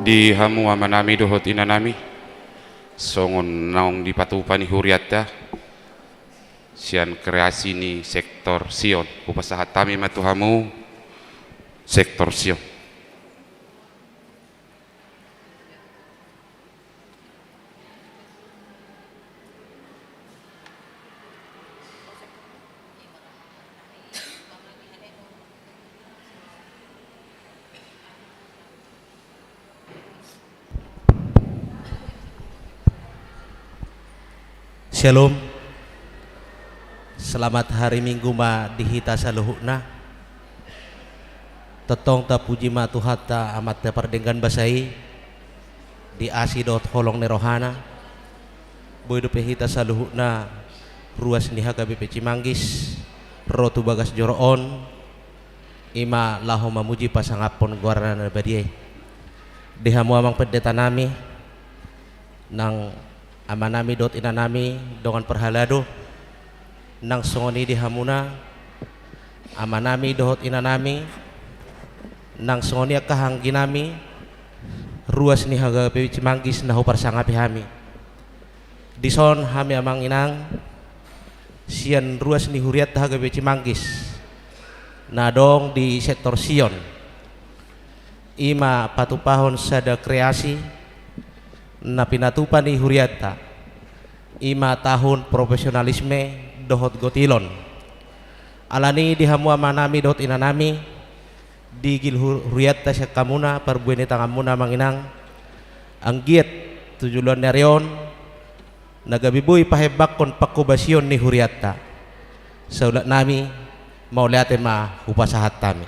di hamu amanami dohot inanami songon naong dipatupani huriatta sian kreasi ni sektor Sion kupasahat tami matuhamu sektor Sion. Shalom. Selamat hari Minggu ma dihita saluhukna. Tetong ta puji ma Tuhan ta amat ta pardenggan basai di asidot holong nerohana. Boy do pehita saluhukna ruas niha gabi peci manggis rotu bagas joroon ima laho mamuji pasangapon guarana badie. Dehamu amang pendeta nami nang amanami dot inanami dongan perhalado nang songoni di hamuna amanami dot inanami nang songoni kahangginami ruas ni haga pewi cimanggis nahu parsangapi hami dison hami amang inang sian ruas ni huriat haga pewi cimanggis nadong di sektor Sion ima patupahon sada kreasi na pinatupan ni huriata ima tahun profesionalisme dohot gotilon alani dihamu amanami dohot inanami di gil huriata syakamuna parbuene tangamuna manginang anggiet tujuan nerion nagabibui pahebak kon pakubasion ni huriata saulat nami mau lihat ma upasahat tami.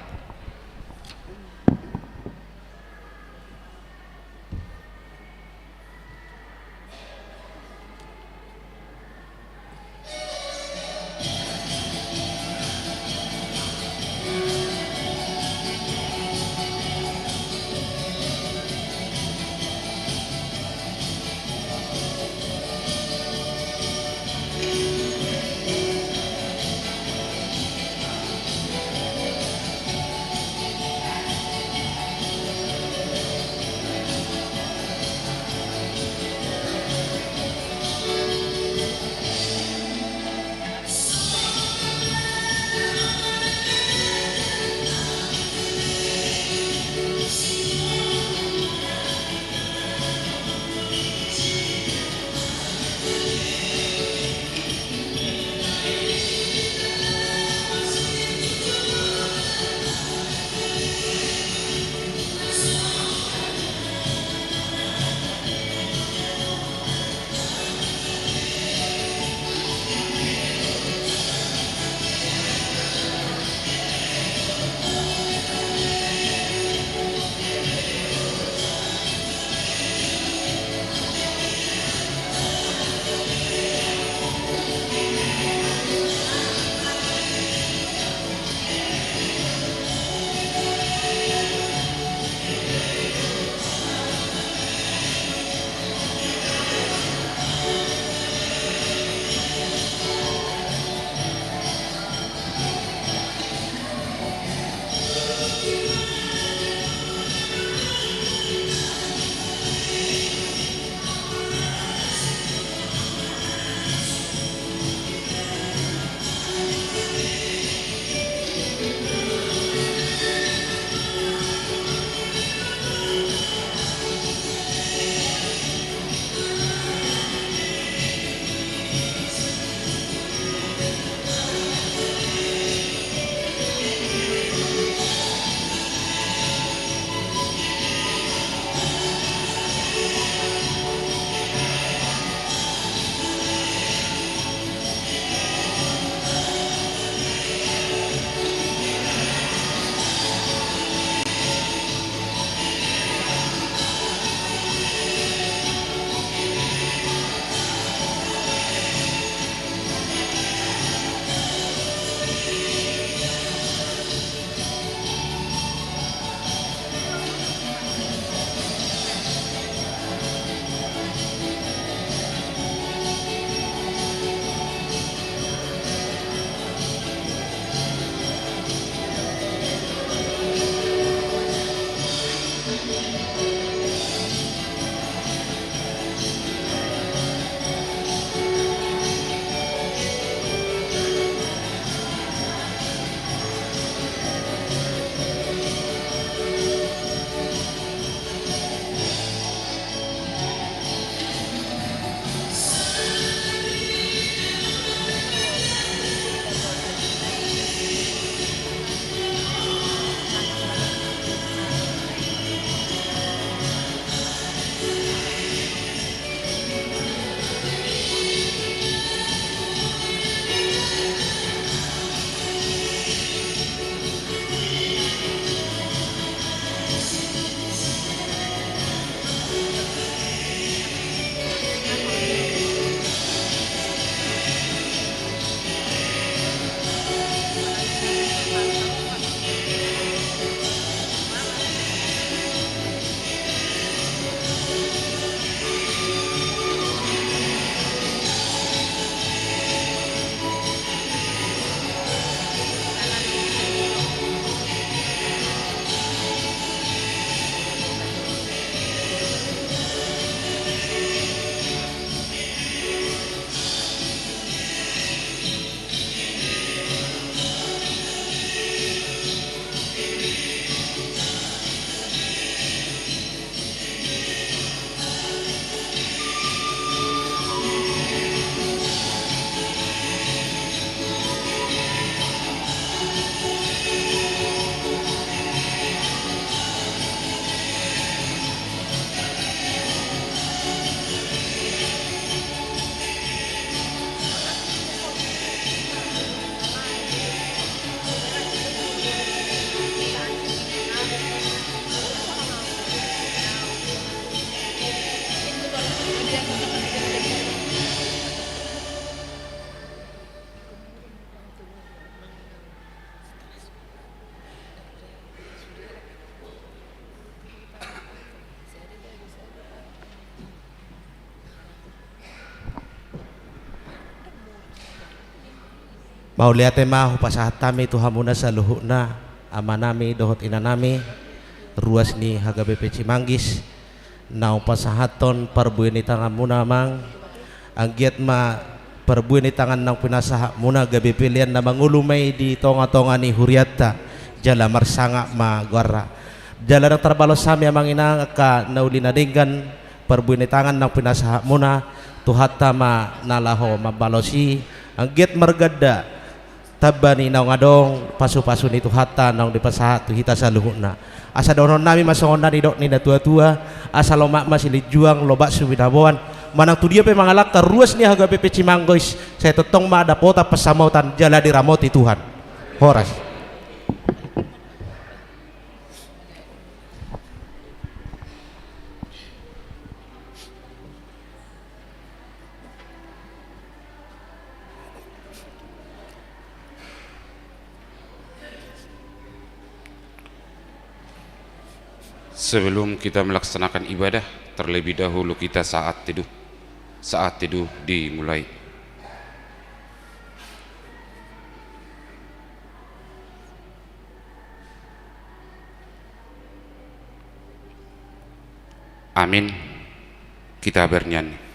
Mau lihat mah pasahat tami Tuhan muna sa luhuna ama nami dohot ina nami ruas ni haga BP Cimanggis nau pasahaton perbuin ni tangan muna mang anggiat ma perbuin ni tangan nang pinasaha muna gabi pilihan na mangulumay di tonga-tonga ni Huriata jala marsanga ma gorra jala nang terbalos sami amang ina ka nauli na dinggan perbuin ni tangan nang pinasaha muna tuhata ma nalaho mabalosi anggiat margada tabani naong adong pasu-pasu ni tuhata naong dipasahat tu hita sa luhuna asa donon nami masongon ni dok ni na tua-tua asa lomak masih juang lobak subinabawan manang tu dia pe mangalak ka ruas ni haga BP Cimanggis saya totong ma ada pota pasamautan jala diramoti Tuhan horas. Sebelum kita melaksanakan ibadah, terlebih dahulu kita saat teduh dimulai. Amin. Kita bernyanyi.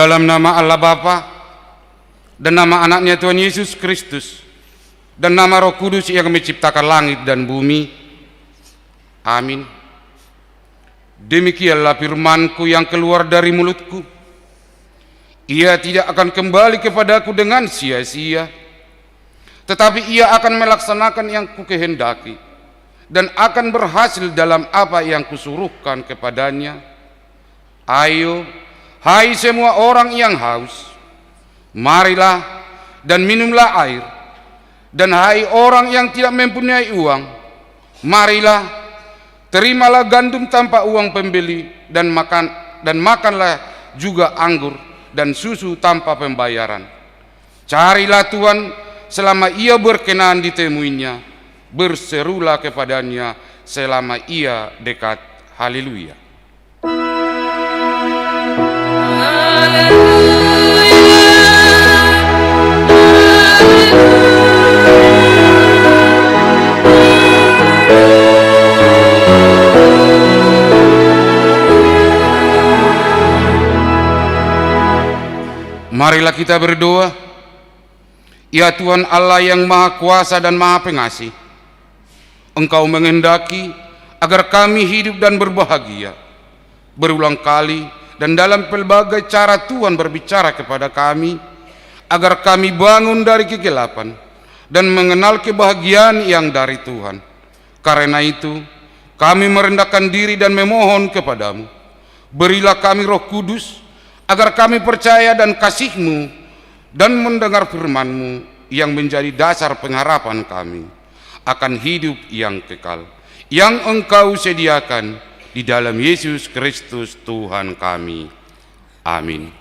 dalam nama Allah Bapa dan nama anaknya Tuhan Yesus Kristus dan nama Roh Kudus yang menciptakan langit dan bumi. Amin. Demikianlah firman-Ku yang keluar dari mulutku. Ia tidak akan kembali kepadaku dengan sia-sia, tetapi ia akan melaksanakan yang Kukehendaki dan akan berhasil dalam apa yang Kusuruhkan kepadanya. Ayo, hai semua orang yang haus, marilah dan minumlah air. Dan hai orang yang tidak mempunyai uang, marilah, terimalah gandum tanpa uang pembeli, dan makanlah juga anggur dan susu tanpa pembayaran. Carilah Tuhan selama ia berkenan ditemuinya, berserulah kepadanya selama ia dekat. Haleluya. Marilah kita berdoa. Ya Tuhan Allah yang Maha Kuasa dan Maha Pengasih, Engkau menghendaki agar kami hidup dan berbahagia. Berulang kali dan dalam pelbagai cara Tuhan berbicara kepada kami, agar kami bangun dari kegelapan dan mengenal kebahagiaan yang dari Tuhan. Karena itu, kami merendahkan diri dan memohon kepadamu, berilah kami Roh Kudus, agar kami percaya dan kasih-Mu dan mendengar firman-Mu yang menjadi dasar pengharapan kami akan hidup yang kekal yang Engkau sediakan di dalam Yesus Kristus Tuhan kami. Amin.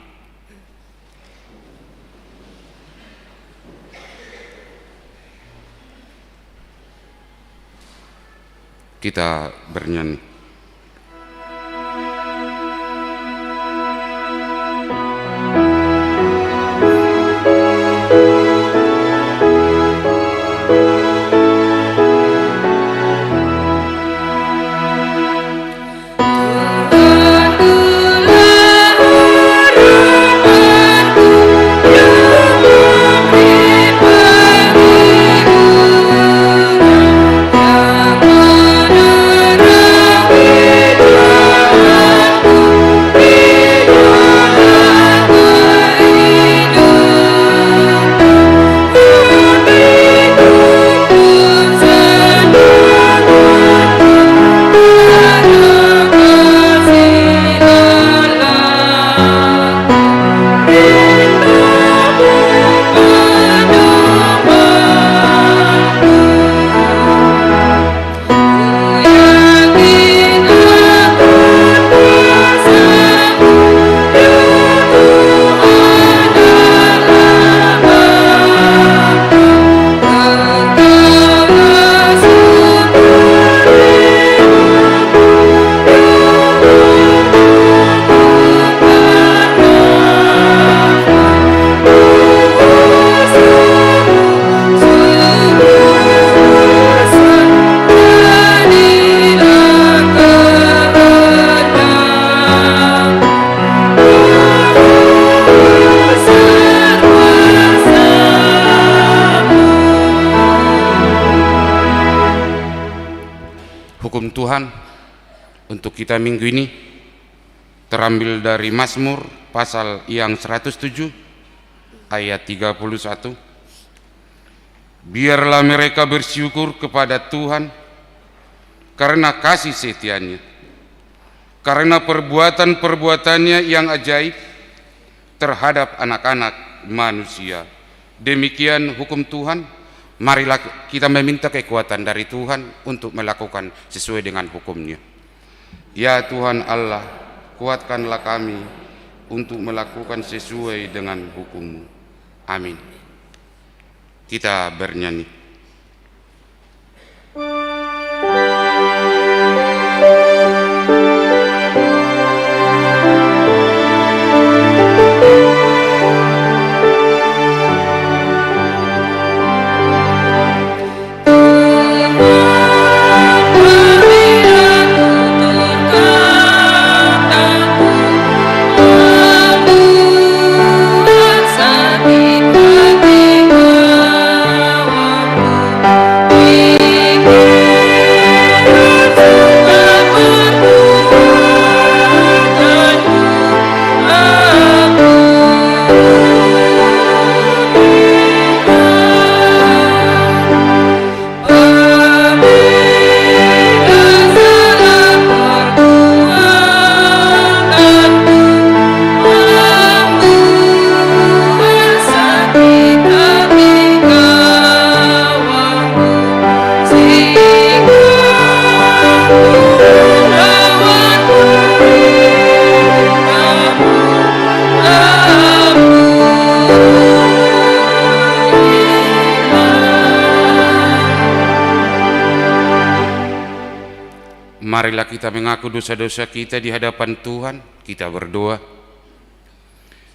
Kita bernyanyi. Hukum Tuhan untuk kita minggu ini terambil dari Mazmur pasal yang 107 ayat 31. Biarlah mereka bersyukur kepada Tuhan karena kasih setianya, karena perbuatan-perbuatannya yang ajaib terhadap anak-anak manusia. Demikian hukum Tuhan. Marilah kita meminta kekuatan dari Tuhan untuk melakukan sesuai dengan hukum-Nya. Ya Tuhan Allah, kuatkanlah kami untuk melakukan sesuai dengan hukum-Mu. Amin. Kita bernyanyi. Marilah kita mengaku dosa-dosa kita di hadapan Tuhan. Kita berdoa.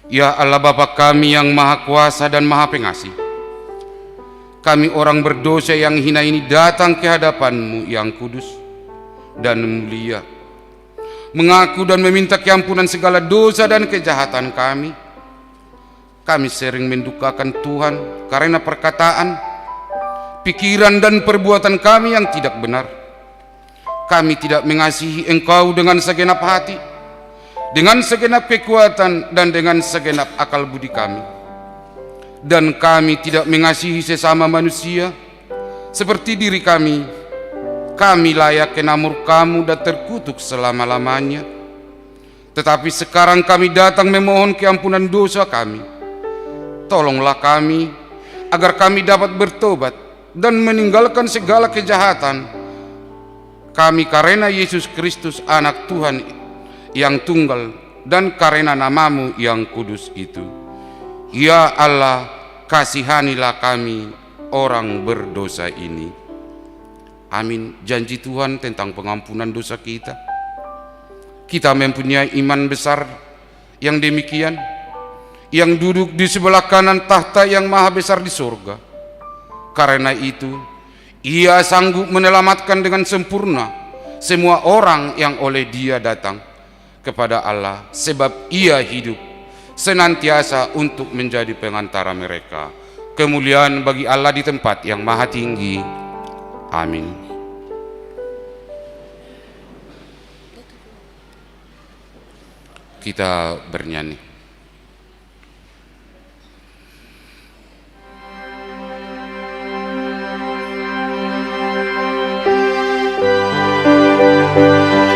Ya Allah Bapa kami yang Maha Kuasa dan Maha Pengasih, kami orang berdosa yang hina ini datang ke hadapan-Mu yang kudus dan mulia, mengaku dan meminta keampunan segala dosa dan kejahatan kami. Kami sering mendukakan Tuhan karena perkataan, pikiran dan perbuatan kami yang tidak benar. Kami tidak mengasihi Engkau dengan segenap hati, dengan segenap kekuatan dan dengan segenap akal budi kami. Dan kami tidak mengasihi sesama manusia seperti diri kami. Kami layak kena murka-Mu dan terkutuk selama-lamanya. Tetapi sekarang kami datang memohon keampunan dosa kami. Tolonglah kami agar kami dapat bertobat dan meninggalkan segala kejahatan kami karena Yesus Kristus anak Tuhan yang tunggal dan karena nama-Mu yang kudus itu. Ya Allah, kasihanilah kami orang berdosa ini. Amin. Janji Tuhan tentang pengampunan dosa kita. Kita mempunyai iman besar yang demikian, yang duduk di sebelah kanan tahta yang maha besar di surga. Karena itu, Ia sanggup menyelamatkan dengan sempurna semua orang yang oleh Dia datang kepada Allah, sebab Ia hidup senantiasa untuk menjadi pengantara mereka. Kemuliaan bagi Allah di tempat yang maha tinggi. Amin. Kita bernyanyi. Yesus,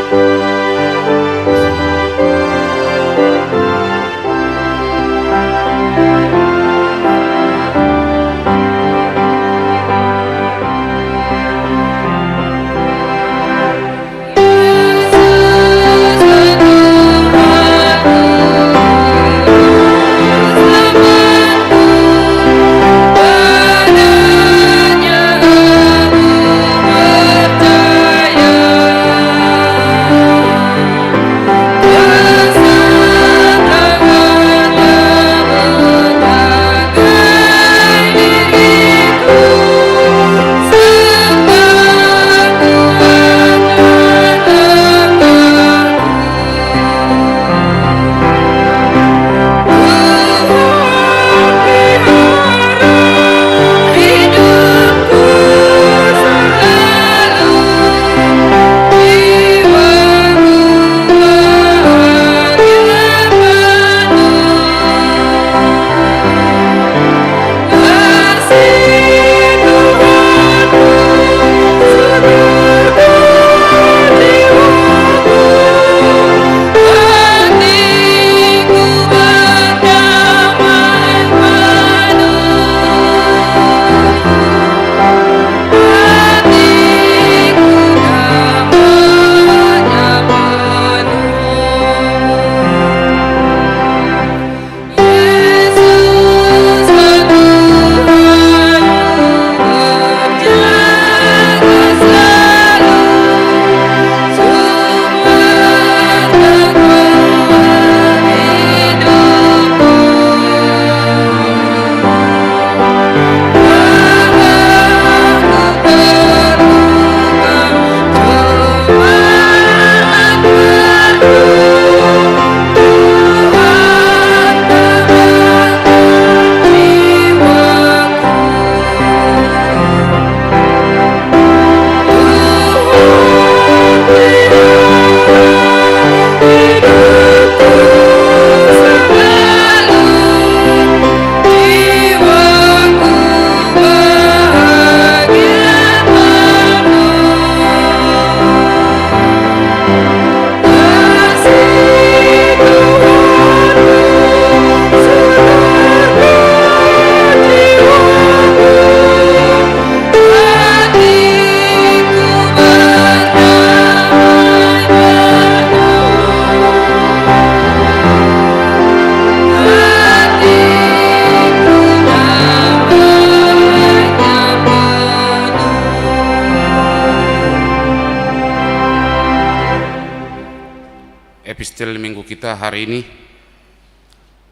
Epistel minggu kita hari ini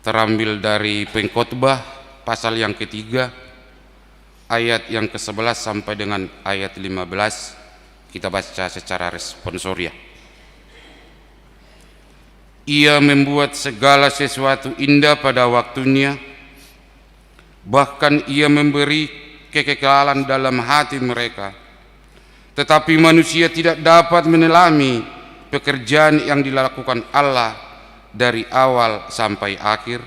terambil dari Pengkhotbah pasal yang ketiga, ayat yang ke-11 sampai dengan ayat 15. Kita baca secara responsoria. Ia membuat segala sesuatu indah pada waktunya, bahkan ia memberi kekekalan dalam hati mereka. Tetapi manusia tidak dapat menelami pekerjaan yang dilakukan Allah dari awal sampai akhir.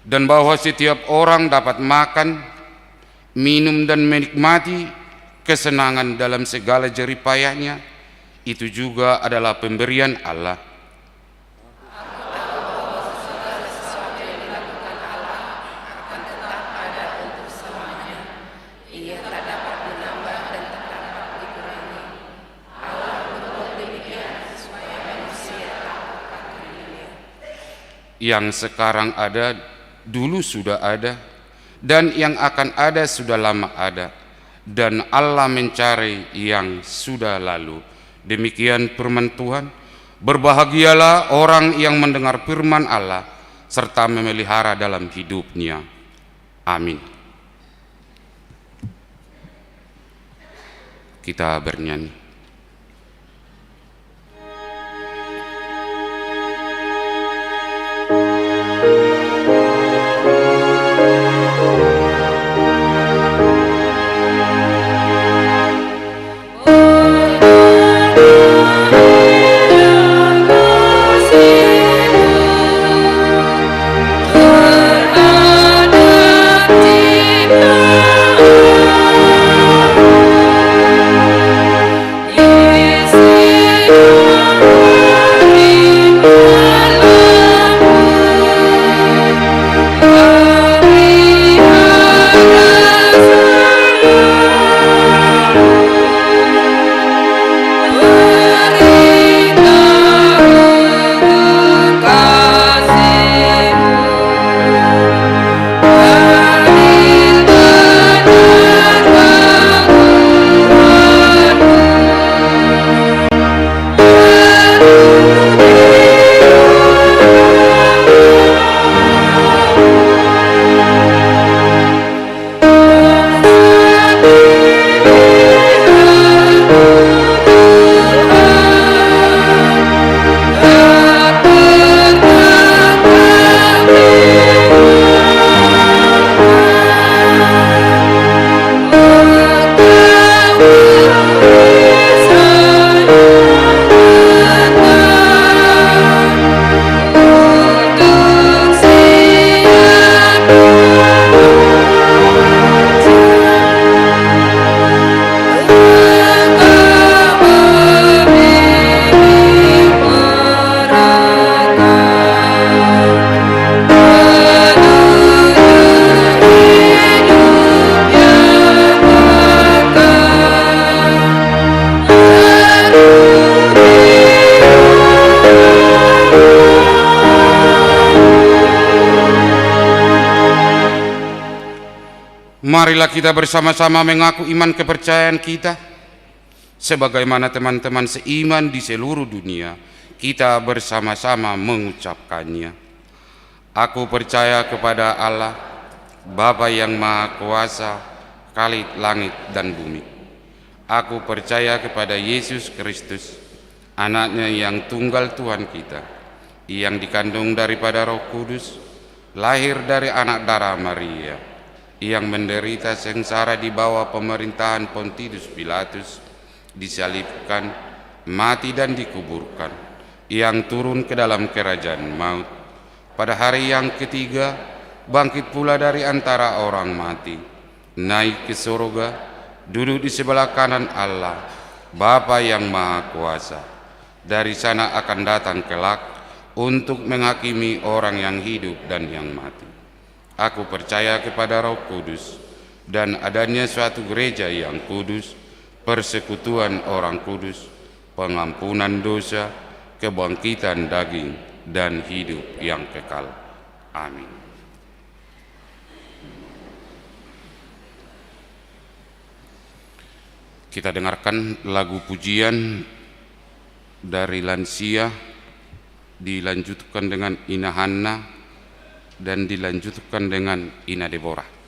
Dan bahwa setiap orang dapat makan, minum dan menikmati kesenangan dalam segala jeripayahnya, itu juga adalah pemberian Allah. Yang sekarang ada, dulu sudah ada, dan yang akan ada sudah lama ada, dan Allah mencari yang sudah lalu. Demikian firman Tuhan. Berbahagialah orang yang mendengar firman Allah serta memelihara dalam hidupnya. Amin. Kita bernyanyi. Marilah kita bersama-sama mengaku iman kepercayaan kita. Sebagaimana teman-teman seiman di seluruh dunia, kita bersama-sama mengucapkannya. Aku percaya kepada Allah, Bapa yang Maha Kuasa, Khalid langit dan bumi. Aku percaya kepada Yesus Kristus, anaknya yang tunggal Tuhan kita, yang dikandung daripada Roh Kudus, lahir dari anak darah Maria, yang menderita sengsara di bawah pemerintahan Pontius Pilatus, disalibkan, mati dan dikuburkan, yang turun ke dalam kerajaan maut. Pada hari yang ketiga, bangkit pula dari antara orang mati, naik ke surga, duduk di sebelah kanan Allah, Bapa yang Maha Kuasa. Dari sana akan datang kelak untuk menghakimi orang yang hidup dan yang mati. Aku percaya kepada Roh Kudus dan adanya suatu gereja yang kudus, persekutuan orang kudus, pengampunan dosa, kebangkitan daging, dan hidup yang kekal. Amin. Kita dengarkan lagu pujian dari lansia, dilanjutkan dengan Ina Hanna, dan dilanjutkan dengan Ina Deborah.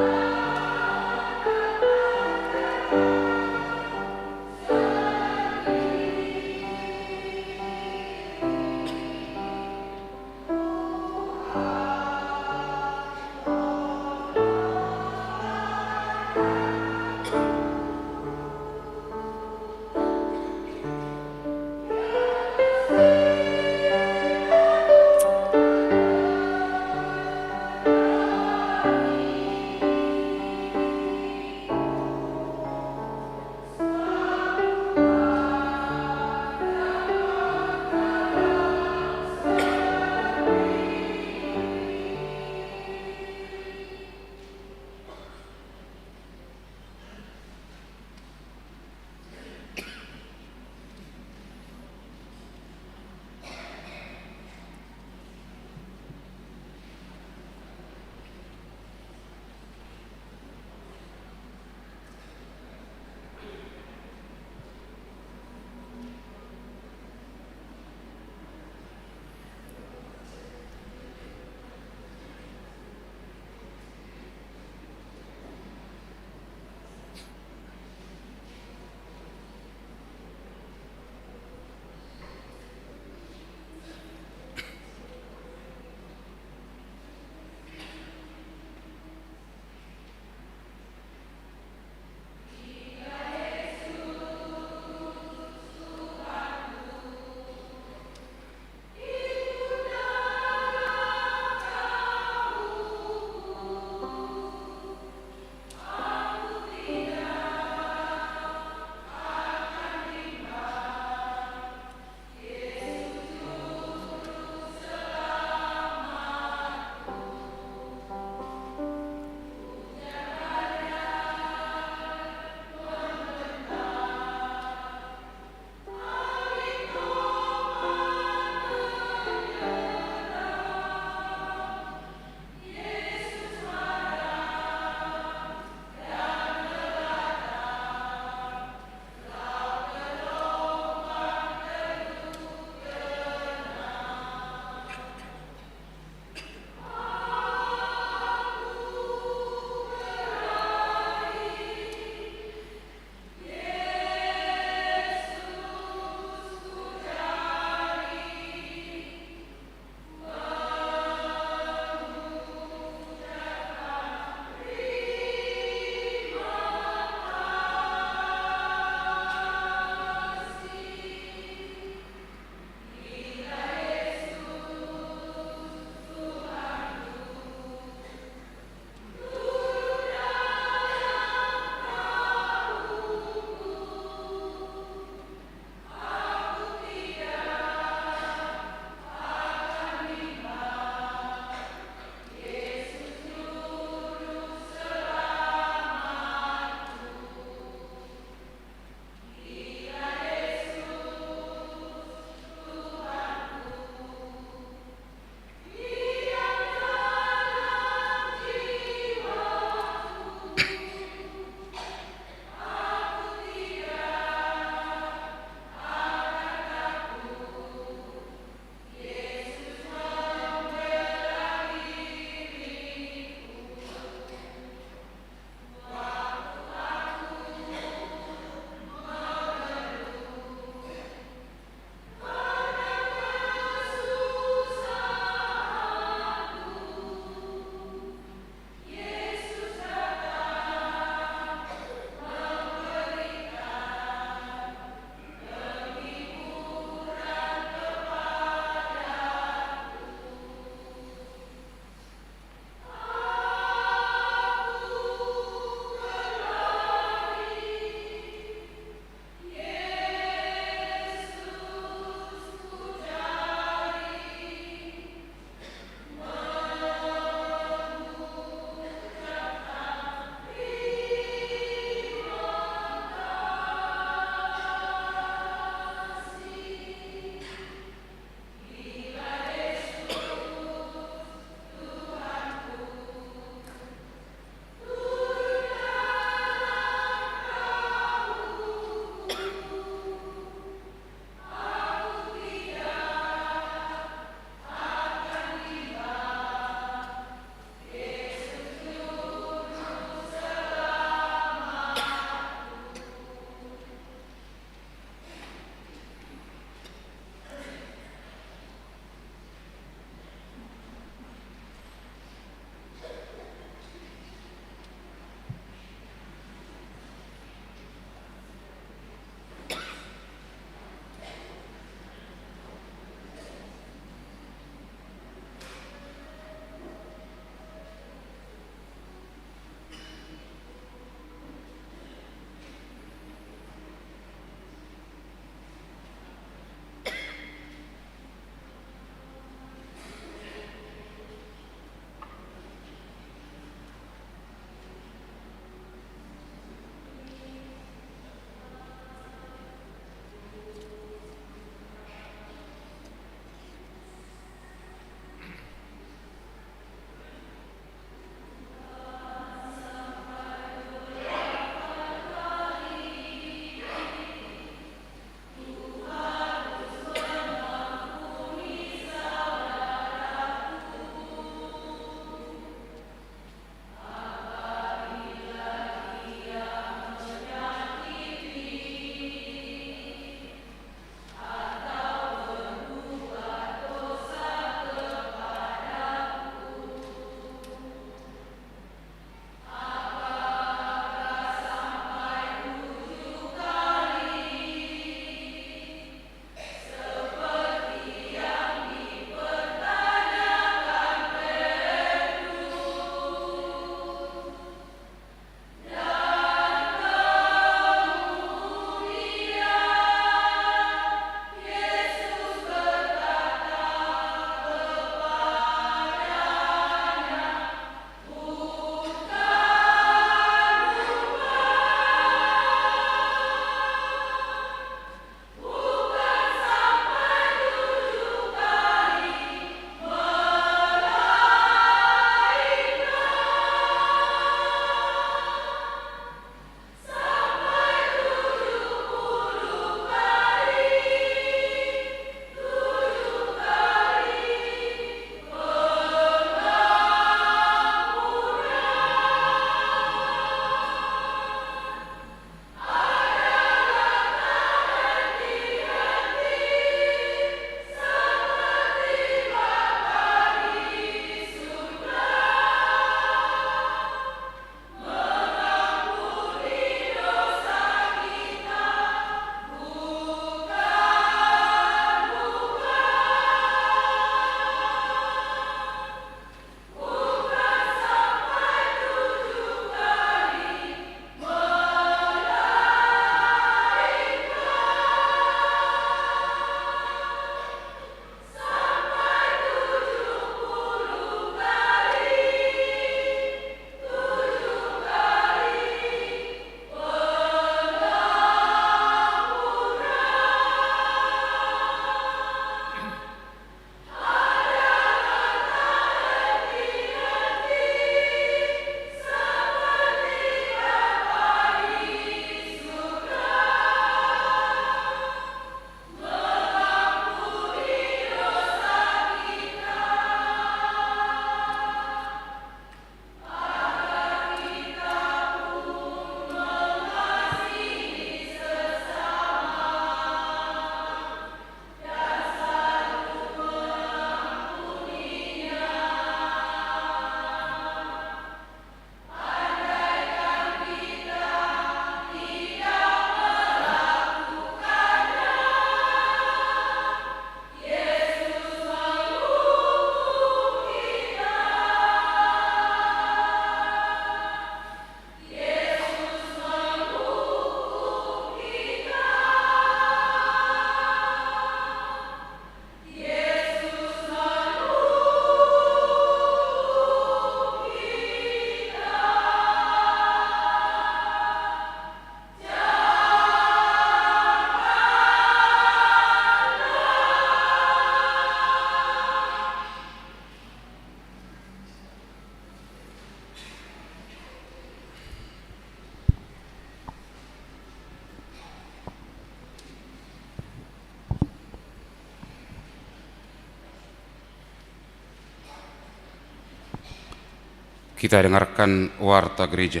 Kita dengarkan warta gereja.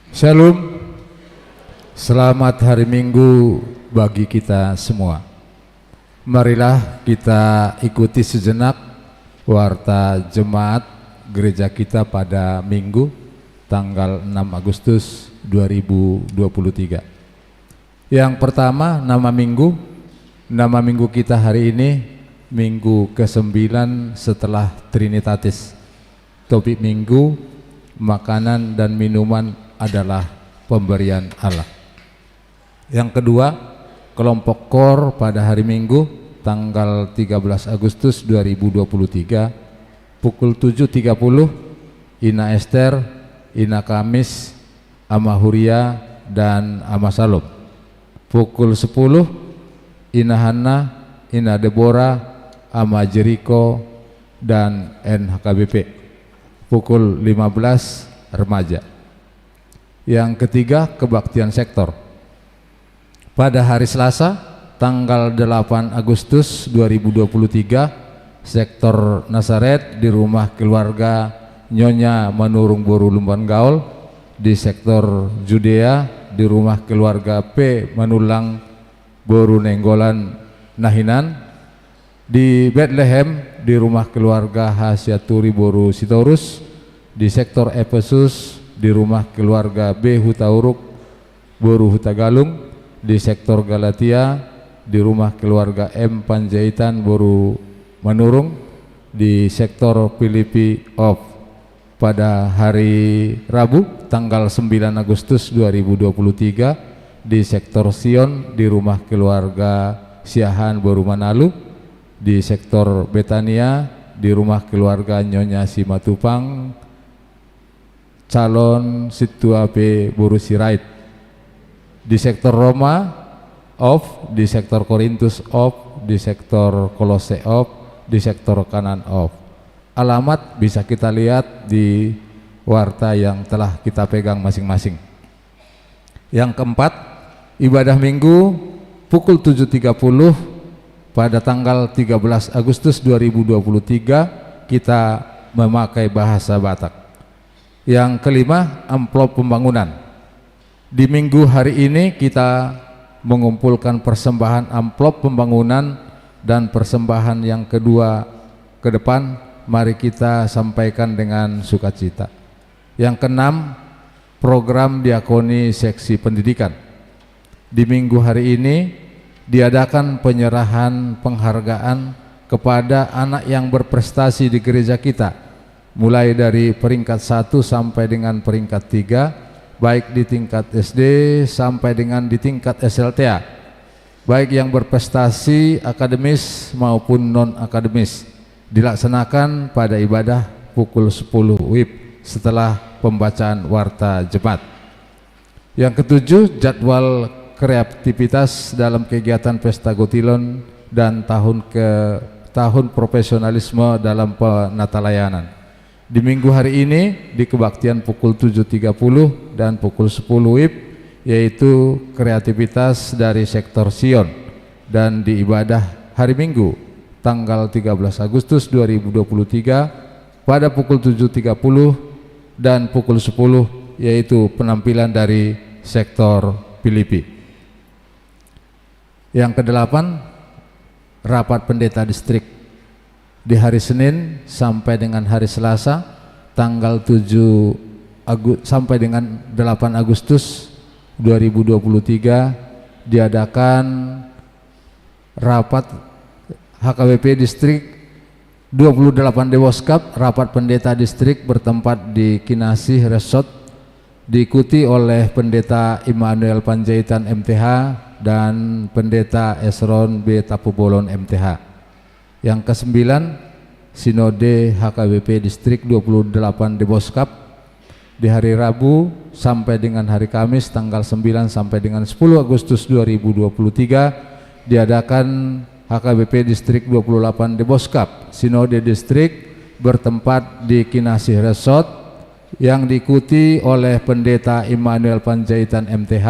Shalom, selamat hari Minggu bagi kita semua. Marilah kita ikuti sejenak warta jemaat gereja kita pada Minggu tanggal 6 Agustus 2023. Yang pertama, nama minggu kita hari ini Minggu ke-9 setelah Trinitatis. Topik minggu, makanan dan minuman adalah pemberian Allah. Yang kedua, kelompok KOR pada hari Minggu tanggal 13 Agustus 2023 pukul 7.30 Ina Esther, Ina Kamis, Ama Huria dan Ama Salom. Pukul 10 Ina Hana, Ina Deborah, Ama Jeriko dan NHKBP. Pukul 15 remaja. Yang ketiga, kebaktian sektor. Pada hari Selasa, tanggal 8 Agustus 2023, sektor Nazaret di rumah keluarga Nyonya Manurung Boru Lumban Gaul, di sektor Judea di rumah keluarga P. Manulang Boru Nenggolan Nahinan, di Bethlehem di rumah keluarga Hasyaturi Boru Sitorus, di sektor Efesus di rumah keluarga B. Hutauruk Boru Hutagalung, di sektor Galatia di rumah keluarga M. Panjaitan Boru Manurung, di sektor Filipi of. Pada hari Rabu tanggal 9 Agustus 2023 di sektor Sion di rumah keluarga Siahan Boru Manalu, di sektor Betania di rumah keluarga Nyonya Simatupang calon Situa P. Boru Sirait, di sektor Roma off, di sektor Korintus off, di sektor Kolose off, di sektor Kanan off. Alamat bisa kita lihat di warta yang telah kita pegang masing-masing. Yang keempat, ibadah Minggu pukul 7.30 pada tanggal 13 Agustus 2023 kita memakai bahasa Batak. Yang kelima, amplop pembangunan. Di minggu hari ini kita mengumpulkan persembahan amplop pembangunan dan persembahan yang kedua ke depan, mari kita sampaikan dengan sukacita. Yang keenam, program diakoni seksi pendidikan. Di minggu hari ini diadakan penyerahan penghargaan kepada anak yang berprestasi di gereja kita, mulai dari peringkat 1 sampai dengan peringkat 3, baik di tingkat SD sampai dengan di tingkat SLTA, baik yang berprestasi akademis maupun non-akademis, dilaksanakan pada ibadah pukul 10 WIB setelah pembacaan warta jemaat. Yang ketujuh, jadwal kreativitas dalam kegiatan Pesta Gotilon dan tahun profesionalisme dalam penata layanan. Di minggu hari ini di kebaktian pukul 7.30 dan pukul 10 WIB, yaitu kreativitas dari sektor Sion, dan di ibadah hari Minggu tanggal 13 Agustus 2023 pada pukul 7.30 dan pukul 10, yaitu penampilan dari sektor Filipi. Yang kedelapan, rapat pendeta distrik di hari Senin sampai dengan hari Selasa tanggal 7 sampai dengan 8 Agustus 2023 diadakan rapat HKBP distrik 28 Dewoskap. Rapat pendeta distrik bertempat di Kinasih Resort, diikuti oleh pendeta Immanuel Panjaitan MTH dan pendeta Esron B. Tapubolon MTH. Yang ke-9, Sinode HKBP Distrik 28 Deboskap di hari Rabu sampai dengan hari Kamis tanggal 9 sampai dengan 10 Agustus 2023 diadakan HKBP Distrik 28 Deboskap Sinode Distrik bertempat di Kinasih Resort, yang diikuti oleh pendeta Immanuel Panjaitan MTH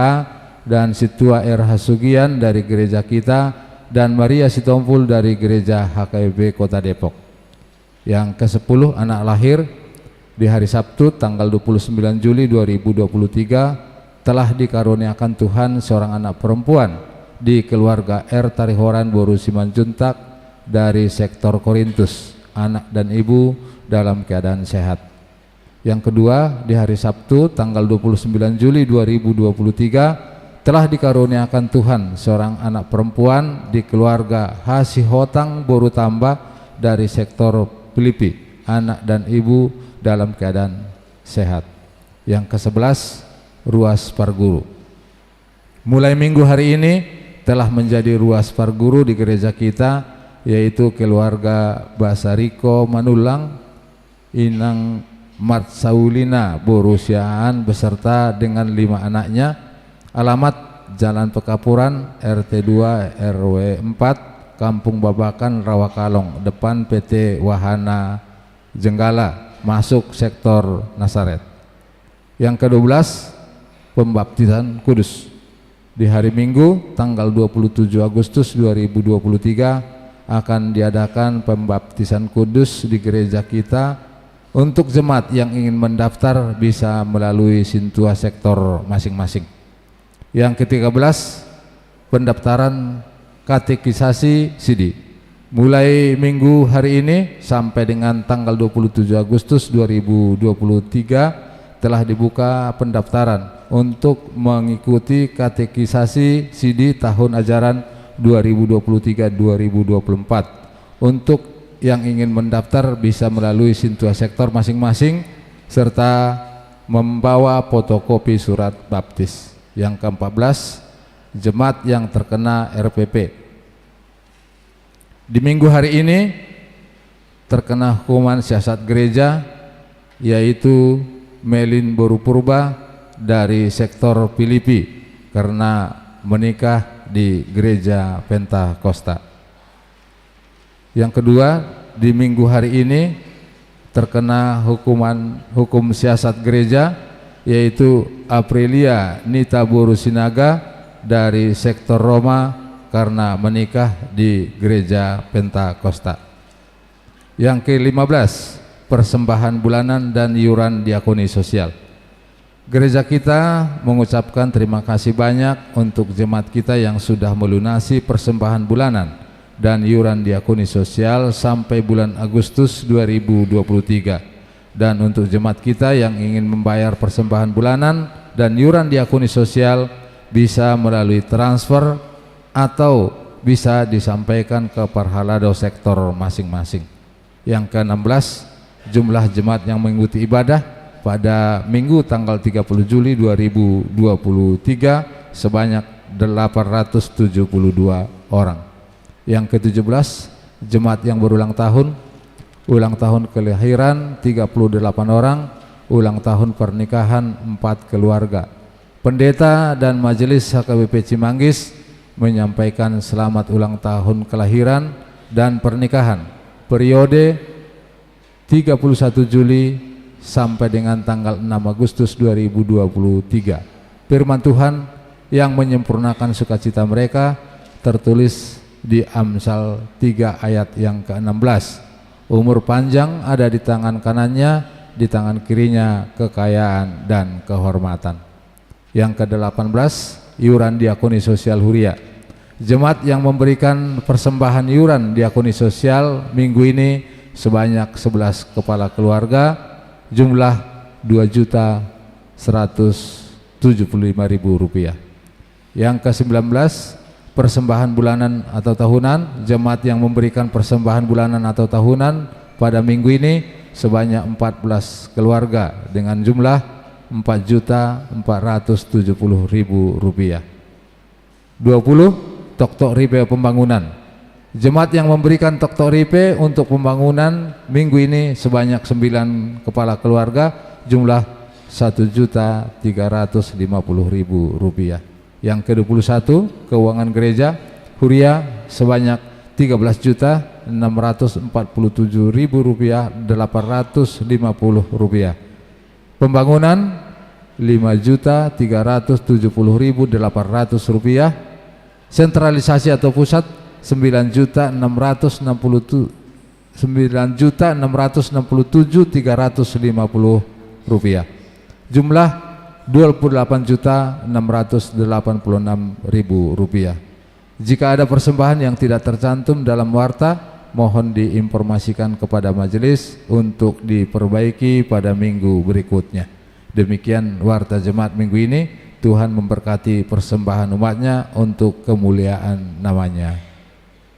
dan Situa R. Hasugian dari gereja kita, dan Maria Sitompul dari gereja HKBP Kota Depok. Yang ke-10, anak lahir di hari Sabtu tanggal 29 Juli 2023 telah dikaruniakan Tuhan seorang anak perempuan di keluarga R. Tarihoran Boru Simanjuntak dari sektor Korintus, anak dan ibu dalam keadaan sehat. Yang kedua, di hari Sabtu tanggal 29 Juli 2023 telah dikaruniakan Tuhan seorang anak perempuan di keluarga Hasihotang Boru Tambah dari sektor Filipi, anak dan ibu dalam keadaan sehat. Yang ke-11, Ruas Parguru. Mulai minggu hari ini telah menjadi Ruas Parguru di gereja kita, yaitu keluarga Basariko Manulang, Inang Matsaulina Borusiaan beserta dengan 5 anaknya. Alamat Jalan Pekapuran RT 2 RW 4 Kampung Babakan Rawakalong, depan PT Wahana Jenggala, masuk sektor Nasaret. Yang ke-12, pembaptisan kudus. Di hari Minggu tanggal 27 Agustus 2023 akan diadakan pembaptisan kudus di gereja kita. Untuk jemaat yang ingin mendaftar bisa melalui Sintua sektor masing-masing. Yang ke-13, pendaftaran katekisasi CD. Mulai minggu hari ini sampai dengan tanggal 27 Agustus 2023 telah dibuka pendaftaran untuk mengikuti katekisasi CD tahun ajaran 2023-2024. Untuk yang ingin mendaftar bisa melalui Sintua sektor masing-masing serta membawa fotokopi surat baptis. Yang ke-14, jemaat yang terkena RPP. Di minggu hari ini terkena hukuman siasat gereja, yaitu Melin Boru Purba dari sektor Filipi karena menikah di gereja Pentakosta. Yang kedua, di minggu hari ini terkena hukum siasat gereja, yaitu Aprilia Nita Boru Sinaga dari sektor Roma karena menikah di gereja Pentakosta. Yang ke-15, persembahan bulanan dan iuran diakoni sosial. Gereja kita mengucapkan terima kasih banyak untuk jemaat kita yang sudah melunasi persembahan bulanan dan iuran diakoni sosial sampai bulan Agustus 2023. Dan untuk jemaat kita yang ingin membayar persembahan bulanan dan iuran diakoni sosial bisa melalui transfer atau bisa disampaikan ke Parhalado sektor masing-masing. Yang ke-16, jumlah jemaat yang mengikuti ibadah pada Minggu tanggal 30 Juli 2023 sebanyak 872 orang. Yang ke-17, jemaat yang berulang tahun kelahiran 38 orang, ulang tahun pernikahan 4 keluarga. Pendeta dan Majelis HKBP Cimanggis menyampaikan selamat ulang tahun kelahiran dan pernikahan periode 31 Juli sampai dengan tanggal 6 Agustus 2023. Firman Tuhan yang menyempurnakan sukacita mereka tertulis di Amsal 3 ayat yang ke-16. Umur panjang ada di tangan kanannya, di tangan kirinya kekayaan dan kehormatan. Yang ke-18, iuran diakoni sosial Huria. Jemaat yang memberikan persembahan iuran diakoni sosial minggu ini sebanyak 11 kepala keluarga, jumlah Rp2.175.000. Yang ke-19, persembahan bulanan atau tahunan. Jemaat yang memberikan persembahan bulanan atau tahunan pada minggu ini sebanyak 14 keluarga dengan jumlah Rp4.470.000. 20, Tok Ripe pembangunan. Jemaat yang memberikan Tok Ripe untuk pembangunan minggu ini sebanyak 9 kepala keluarga, jumlah Rp1.350.000. Yang ke-21, keuangan gereja Huria sebanyak Rp13.647.850. Pembangunan 5.370.800 rupiah. Sentralisasi atau pusat 9.667.350 rupiah. Jumlah 28.686.000 rupiah. Jika ada persembahan yang tidak tercantum dalam warta, mohon diinformasikan kepada majelis untuk diperbaiki pada minggu berikutnya. Demikian warta jemaat minggu ini. Tuhan memberkati persembahan umatnya untuk kemuliaan namanya.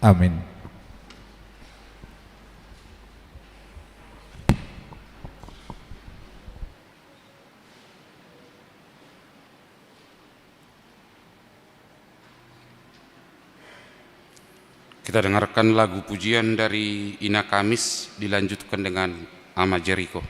Amin. Kita dengarkan lagu pujian dari Ina Kamis, dilanjutkan dengan Ama Jericho.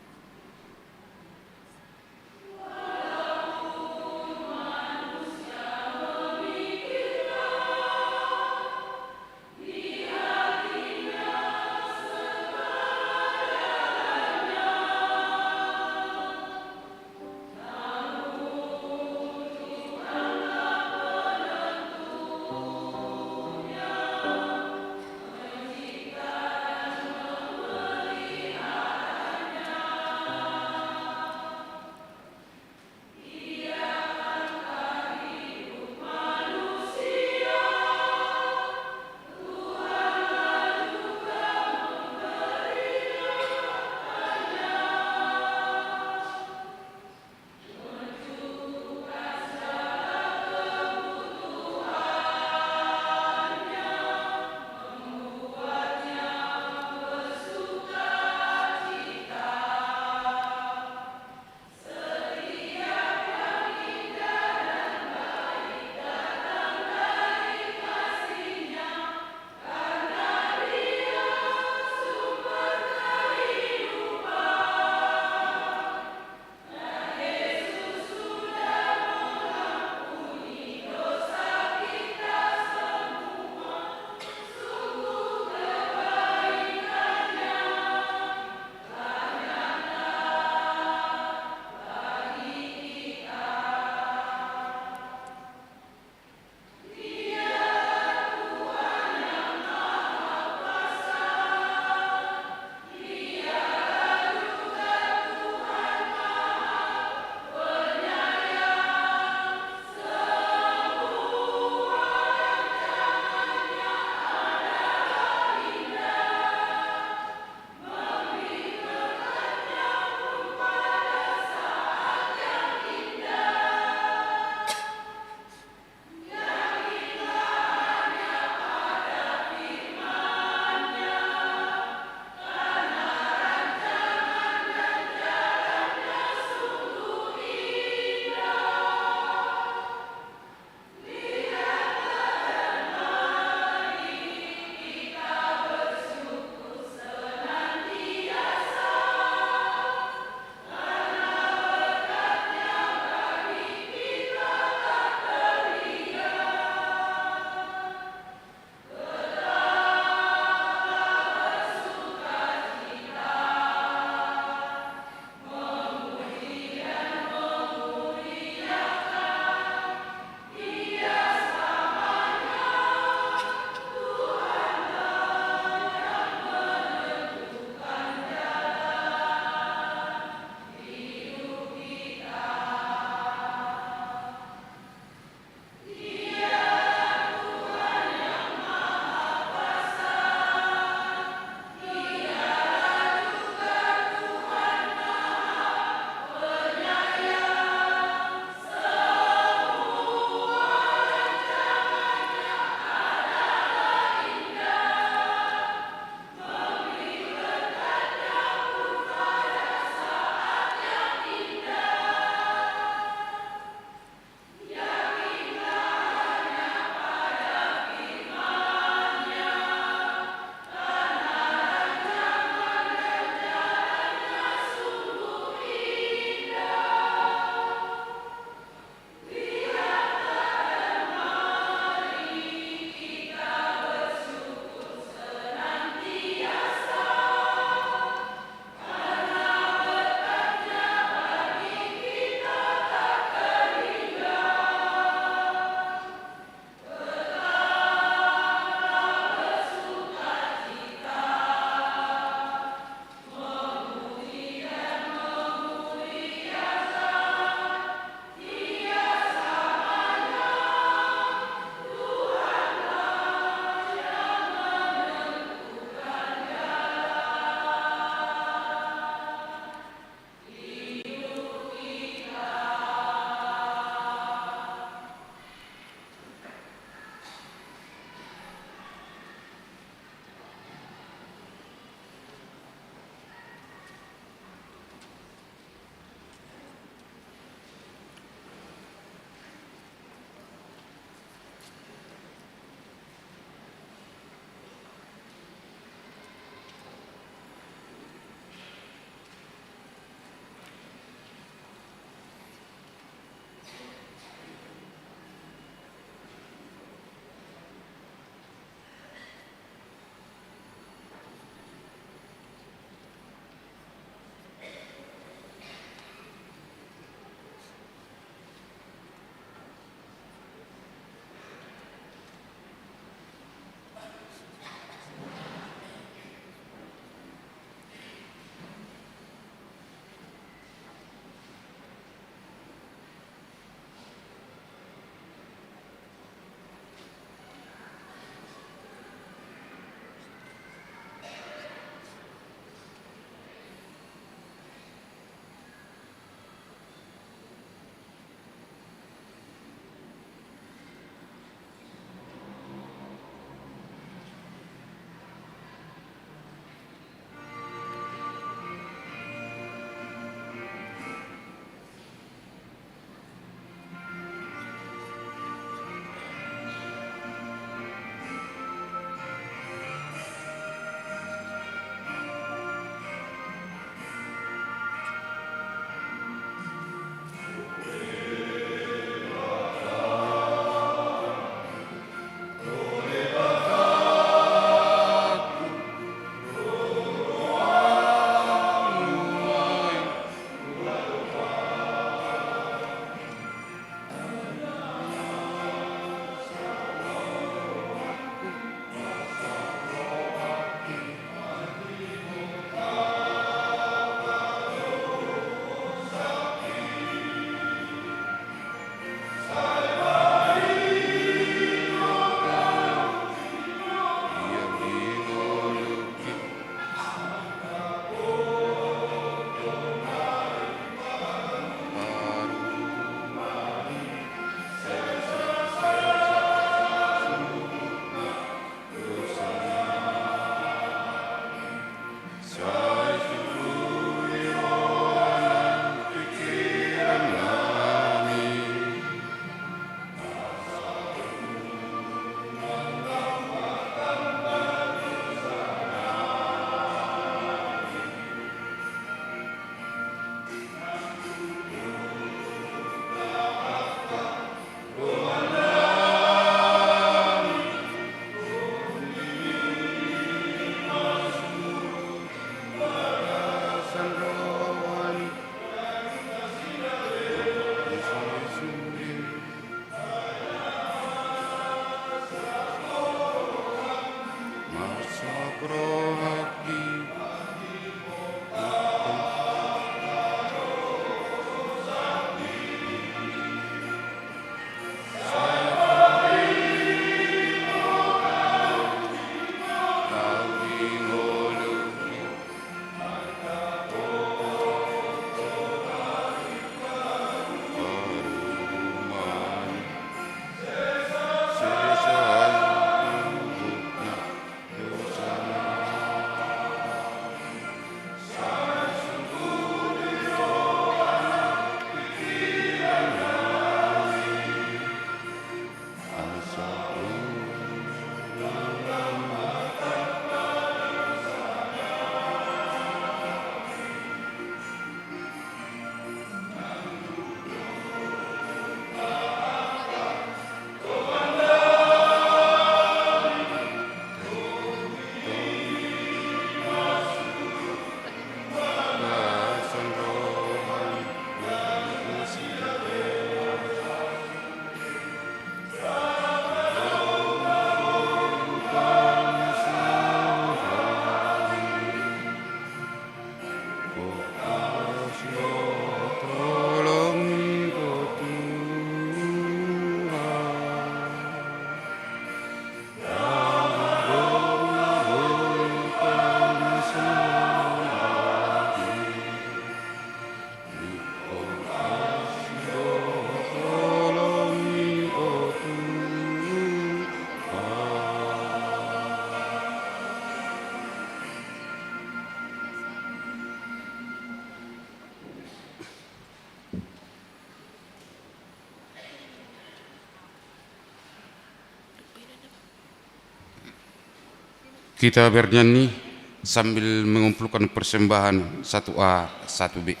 Kita bernyanyi sambil mengumpulkan persembahan 1A, 1B.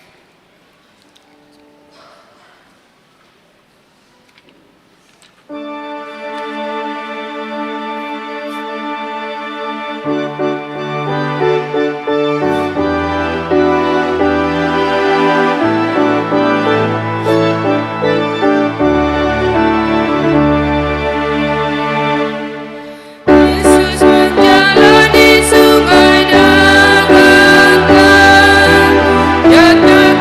Yesus menjalani sungai Dagangkan, jatuh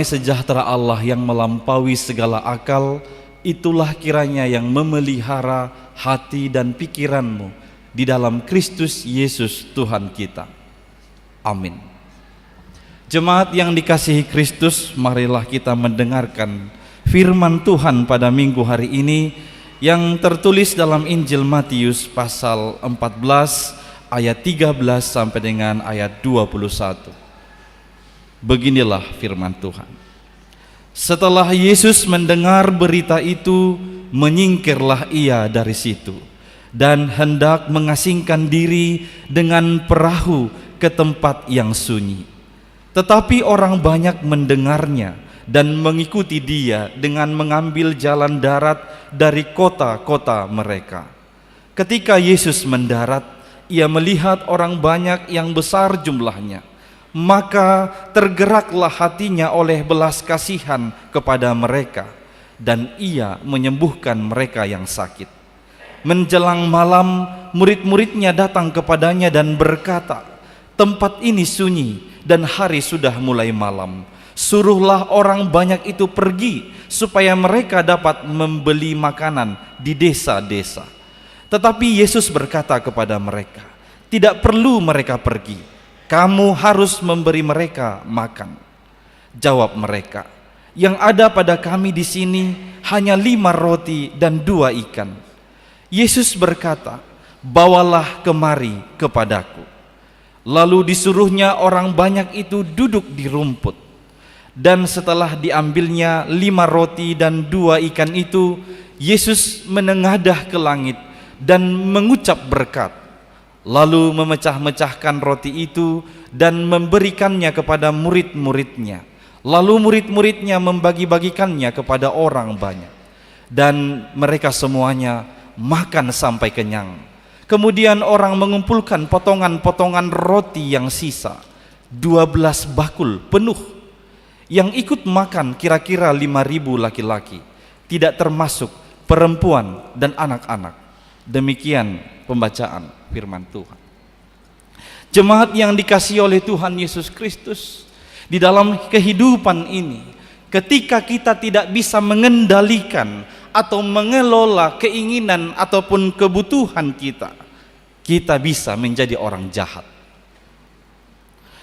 damai sejahtera Allah yang melampaui segala akal, itulah kiranya yang memelihara hati dan pikiranmu di dalam Kristus Yesus Tuhan kita. Amin. Jemaat yang dikasihi Kristus, marilah kita mendengarkan firman Tuhan pada minggu hari ini yang tertulis dalam Injil Matius pasal 14 ayat 13 sampai dengan ayat 21. Beginilah firman Tuhan. Setelah Yesus mendengar berita itu, menyingkirlah ia dari situ dan hendak mengasingkan diri dengan perahu ke tempat yang sunyi. Tetapi orang banyak mendengarnya dan mengikuti dia dengan mengambil jalan darat dari kota-kota mereka. Ketika Yesus mendarat, ia melihat orang banyak yang besar jumlahnya, maka tergeraklah hatinya oleh belas kasihan kepada mereka, dan ia menyembuhkan mereka yang sakit. Menjelang malam, murid-muridnya datang kepadanya dan berkata, "Tempat ini sunyi dan hari sudah mulai malam. Suruhlah orang banyak itu pergi supaya mereka dapat membeli makanan di desa-desa." Tetapi Yesus berkata kepada mereka, "Tidak perlu mereka pergi. Kamu harus memberi mereka makan." Jawab mereka, "Yang ada pada kami di sini hanya 5 roti dan 2 ikan." Yesus berkata, "Bawalah kemari kepadaku." Lalu disuruhnya orang banyak itu duduk di rumput. Dan setelah diambilnya 5 roti dan 2 ikan itu, Yesus menengadah ke langit dan mengucap berkat, lalu memecah-mecahkan roti itu dan memberikannya kepada murid-muridnya. Lalu murid-muridnya membagi-bagikannya kepada orang banyak, dan mereka semuanya makan sampai kenyang. Kemudian orang mengumpulkan potongan-potongan roti yang sisa, 12 bakul penuh. Yang ikut makan kira-kira 5.000 laki-laki, tidak termasuk perempuan dan anak-anak. Demikian pembacaan firman Tuhan. Jemaat yang dikasihi oleh Tuhan Yesus Kristus, di dalam kehidupan ini, ketika kita tidak bisa mengendalikan atau mengelola keinginan ataupun kebutuhan kita, kita bisa menjadi orang jahat.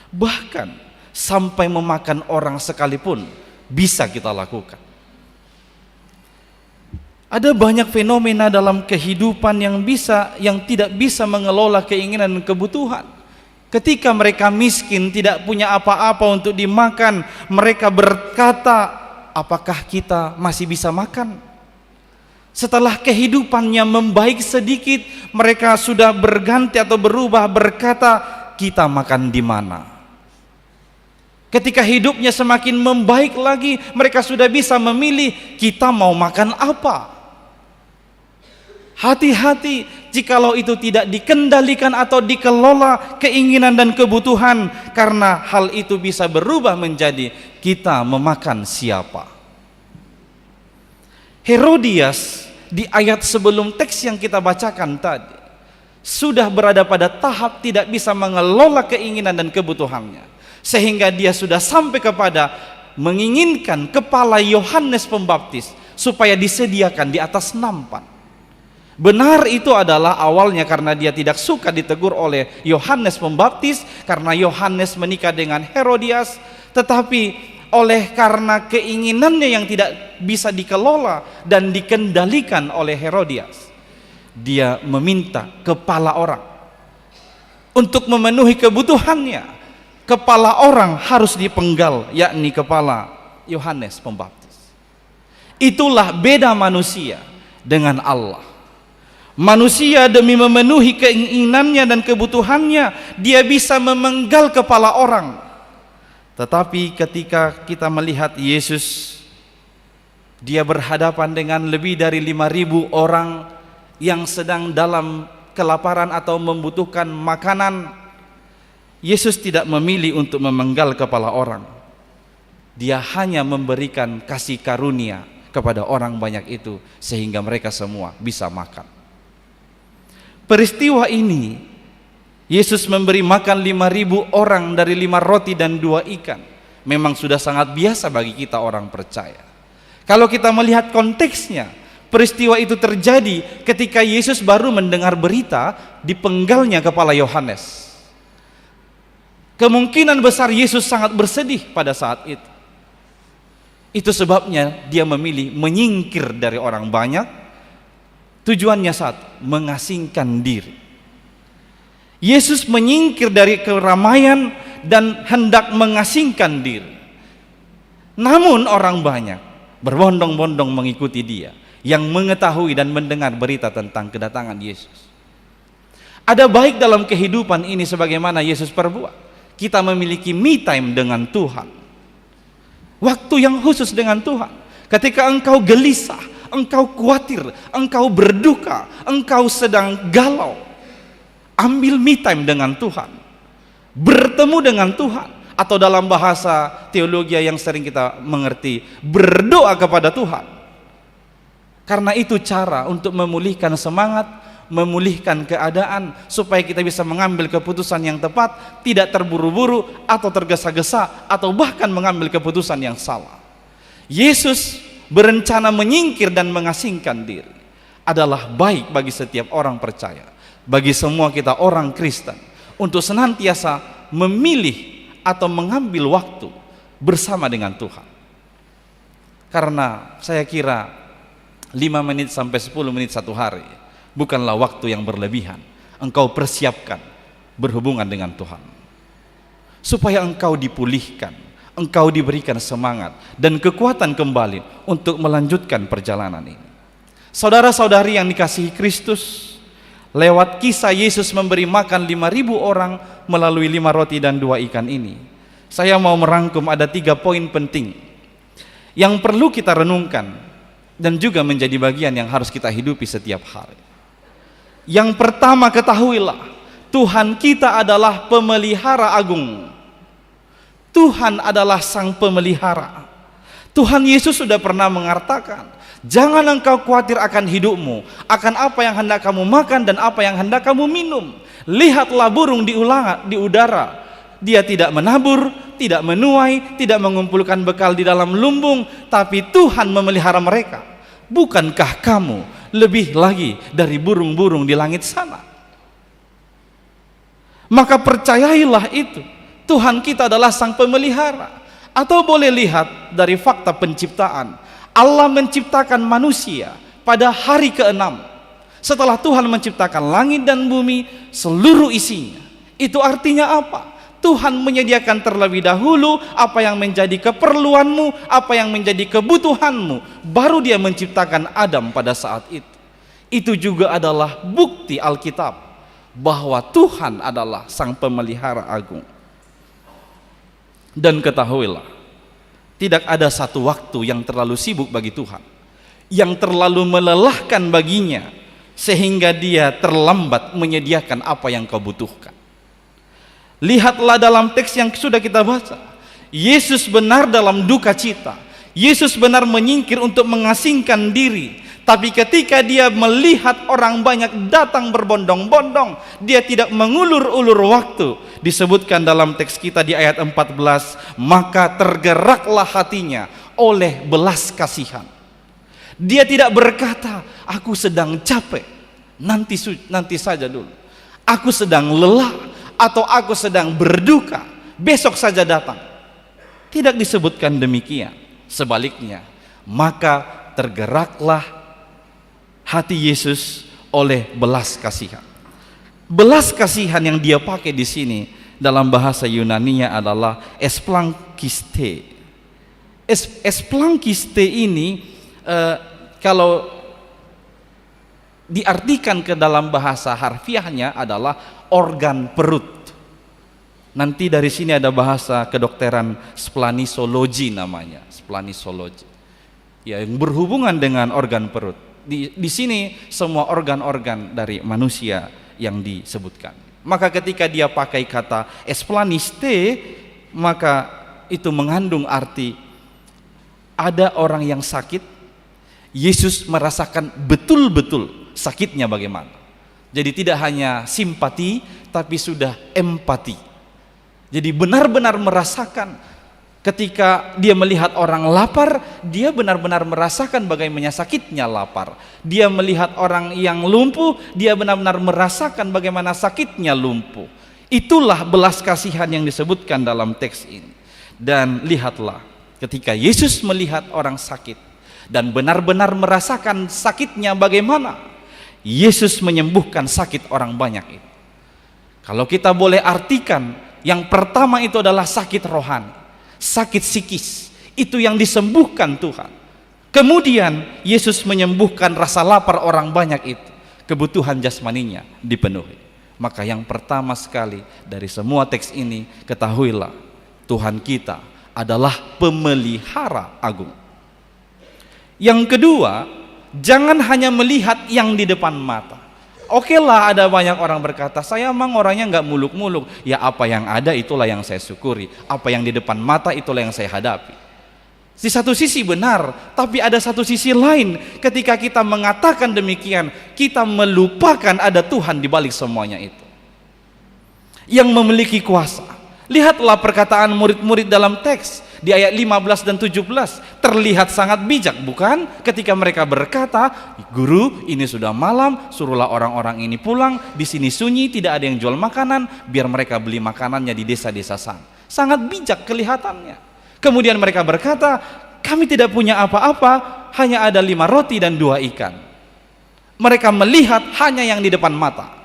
Bahkan sampai memakan orang sekalipun bisa kita lakukan. Ada banyak fenomena dalam kehidupan yang tidak bisa mengelola keinginan dan kebutuhan. Ketika mereka miskin, tidak punya apa-apa untuk dimakan, mereka berkata, "Apakah kita masih bisa makan?" Setelah kehidupannya membaik sedikit, mereka sudah berganti atau berubah berkata, "Kita makan di mana?" Ketika hidupnya semakin membaik lagi, mereka sudah bisa memilih, "Kita mau makan apa?" Hati-hati jikalau itu tidak dikendalikan atau dikelola keinginan dan kebutuhan, karena hal itu bisa berubah menjadi kita memakan siapa. Herodias di ayat sebelum teks yang kita bacakan tadi sudah berada pada tahap tidak bisa mengelola keinginan dan kebutuhannya, sehingga dia sudah sampai kepada menginginkan kepala Yohanes Pembaptis supaya disediakan di atas nampan. Benar, itu adalah awalnya karena dia tidak suka ditegur oleh Yohanes Pembaptis karena Yohanes menikah dengan Herodias, tetapi oleh karena keinginannya yang tidak bisa dikelola dan dikendalikan oleh Herodias, dia meminta kepala orang untuk memenuhi kebutuhannya. Kepala orang harus dipenggal, yakni kepala Yohanes Pembaptis. Itulah beda manusia dengan Allah. Manusia demi memenuhi keinginannya dan kebutuhannya, dia bisa memenggal kepala orang. Tetapi ketika kita melihat Yesus, dia berhadapan dengan lebih dari 5.000 orang yang sedang dalam kelaparan atau membutuhkan makanan. Yesus tidak memilih untuk memenggal kepala orang. Dia hanya memberikan kasih karunia kepada orang banyak itu sehingga mereka semua bisa makan. Peristiwa ini, Yesus memberi makan 5.000 orang dari 5 roti dan 2 ikan. memang sudah sangat biasa bagi kita orang percaya. Kalau kita melihat konteksnya, peristiwa itu terjadi ketika Yesus baru mendengar berita dipenggalnya kepala Yohanes. Kemungkinan besar Yesus sangat bersedih pada saat itu. Itu sebabnya dia memilih menyingkir dari orang banyak. Tujuannya satu, mengasingkan diri. Yesus menyingkir dari keramaian dan hendak mengasingkan diri. Namun orang banyak berbondong-bondong mengikuti dia, yang mengetahui dan mendengar berita tentang kedatangan Yesus. Ada baik dalam kehidupan ini sebagaimana Yesus perbuat. Kita memiliki me time dengan Tuhan. Waktu yang khusus dengan Tuhan. Ketika engkau gelisah, engkau khawatir, engkau berduka, engkau sedang galau, ambil me time dengan Tuhan. Bertemu dengan Tuhan. Atau dalam bahasa teologi yang sering kita mengerti, berdoa kepada Tuhan. Karena itu cara untuk memulihkan semangat, memulihkan keadaan, supaya kita bisa mengambil keputusan yang tepat, tidak terburu-buru atau tergesa-gesa, atau bahkan mengambil keputusan yang salah. Yesus berencana menyingkir dan mengasingkan diri. Adalah baik bagi setiap orang percaya, bagi semua kita orang Kristen, untuk senantiasa memilih atau mengambil waktu bersama dengan Tuhan. Karena saya kira 5 menit sampai 10 menit satu hari bukanlah waktu yang berlebihan. Engkau persiapkan berhubungan dengan Tuhan, supaya engkau dipulihkan, engkau diberikan semangat dan kekuatan kembali untuk melanjutkan perjalanan ini. Saudara-saudari yang dikasihi Kristus, lewat kisah Yesus memberi makan 5.000 orang melalui 5 roti dan 2 ikan ini, saya mau merangkum ada 3 poin penting yang perlu kita renungkan dan juga menjadi bagian yang harus kita hidupi setiap hari. Yang pertama, ketahuilah Tuhan kita adalah pemelihara agung. Tuhan adalah sang pemelihara. Tuhan Yesus sudah pernah mengatakan, jangan engkau khawatir akan hidupmu, akan apa yang hendak kamu makan dan apa yang hendak kamu minum. Lihatlah burung di udara, dia tidak menabur, tidak menuai, tidak mengumpulkan bekal di dalam lumbung, tapi Tuhan memelihara mereka. Bukankah kamu lebih lagi dari burung-burung di langit sana? Maka percayailah itu, Tuhan kita adalah sang pemelihara. Atau boleh lihat dari fakta penciptaan, Allah menciptakan manusia pada hari ke-6 setelah Tuhan menciptakan langit dan bumi seluruh isinya. Itu artinya apa? Tuhan menyediakan terlebih dahulu apa yang menjadi keperluanmu, apa yang menjadi kebutuhanmu, baru dia menciptakan Adam pada saat itu. Itu juga adalah bukti Alkitab bahwa Tuhan adalah sang pemelihara agung. Dan ketahuilah, tidak ada satu waktu yang terlalu sibuk bagi Tuhan, yang terlalu melelahkan baginya, sehingga dia terlambat menyediakan apa yang kau butuhkan. Lihatlah dalam teks yang sudah kita baca, Yesus benar dalam duka cita, Yesus benar menyingkir untuk mengasingkan diri. Tapi ketika dia melihat orang banyak datang berbondong-bondong, dia tidak mengulur-ulur waktu. Disebutkan dalam teks kita di ayat 14, maka tergeraklah hatinya oleh belas kasihan. Dia tidak berkata, aku sedang capek, nanti saja dulu. Aku sedang lelah, atau aku sedang berduka, besok saja datang. Tidak disebutkan demikian. Sebaliknya, maka tergeraklah hati Yesus oleh belas kasihan. Belas kasihan yang dia pakai di sini dalam bahasa Yunaninya adalah esplankiste. Esplankiste ini kalau diartikan ke dalam bahasa harfiahnya adalah organ perut. Nanti dari sini ada bahasa kedokteran splanisologi namanya, splanisologi. Ya, yang berhubungan dengan organ perut. Di sini semua organ-organ dari manusia yang disebutkan. Maka ketika dia pakai kata esplaniste, maka itu mengandung arti ada orang yang sakit, Yesus merasakan betul-betul sakitnya bagaimana. Jadi tidak hanya simpati, tapi sudah empati. Jadi benar-benar merasakan Ketika dia melihat orang lapar, dia benar-benar merasakan bagaimana sakitnya lapar. Dia melihat orang yang lumpuh, dia benar-benar merasakan bagaimana sakitnya lumpuh. Itulah belas kasihan yang disebutkan dalam teks ini. Dan lihatlah, ketika Yesus melihat orang sakit dan benar-benar merasakan sakitnya bagaimana, Yesus menyembuhkan sakit orang banyak itu. Kalau kita boleh artikan, yang pertama itu adalah sakit rohani, sakit psikis, itu yang disembuhkan Tuhan. Kemudian Yesus menyembuhkan rasa lapar orang banyak itu, kebutuhan jasmaninya dipenuhi. Maka yang pertama sekali dari semua teks ini, ketahuilah Tuhan kita adalah pemelihara agung. Yang kedua, jangan hanya melihat yang di depan mata. Oke lah, ada banyak orang berkata, saya emang orangnya nggak muluk-muluk. Ya apa yang ada itulah yang saya syukuri. Apa yang di depan mata itulah yang saya hadapi. Di satu sisi benar, tapi ada satu sisi lain. Ketika kita mengatakan demikian, kita melupakan ada Tuhan di balik semuanya itu, yang memiliki kuasa. Lihatlah perkataan murid-murid dalam teks di ayat 15 dan 17, terlihat sangat bijak, bukan? Ketika mereka berkata, "Guru, ini sudah malam, suruhlah orang-orang ini pulang, di sini sunyi, tidak ada yang jual makanan, biar mereka beli makanannya di desa-desa sana." Sangat bijak kelihatannya. Kemudian mereka berkata, "Kami tidak punya apa-apa, hanya ada 5 roti dan 2 ikan." Mereka melihat hanya yang di depan mata.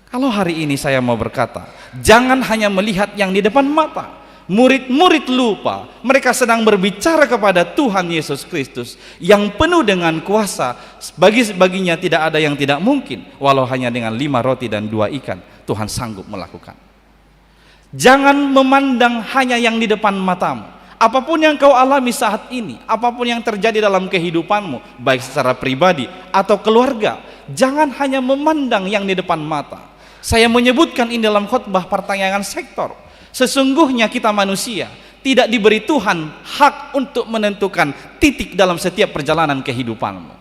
Kalau hari ini saya mau berkata, jangan hanya melihat yang di depan mata. Murid-murid lupa, mereka sedang berbicara kepada Tuhan Yesus Kristus yang penuh dengan kuasa. Baginya tidak ada yang tidak mungkin, walau hanya dengan 5 roti dan 2 ikan, Tuhan sanggup melakukan. Jangan memandang hanya yang di depan matamu. Apapun yang kau alami saat ini, apapun yang terjadi dalam kehidupanmu, baik secara pribadi atau keluarga, jangan hanya memandang yang di depan mata. Saya menyebutkan ini dalam khotbah pertanyaan sektor. Sesungguhnya kita manusia tidak diberi Tuhan hak untuk menentukan titik dalam setiap perjalanan kehidupanmu.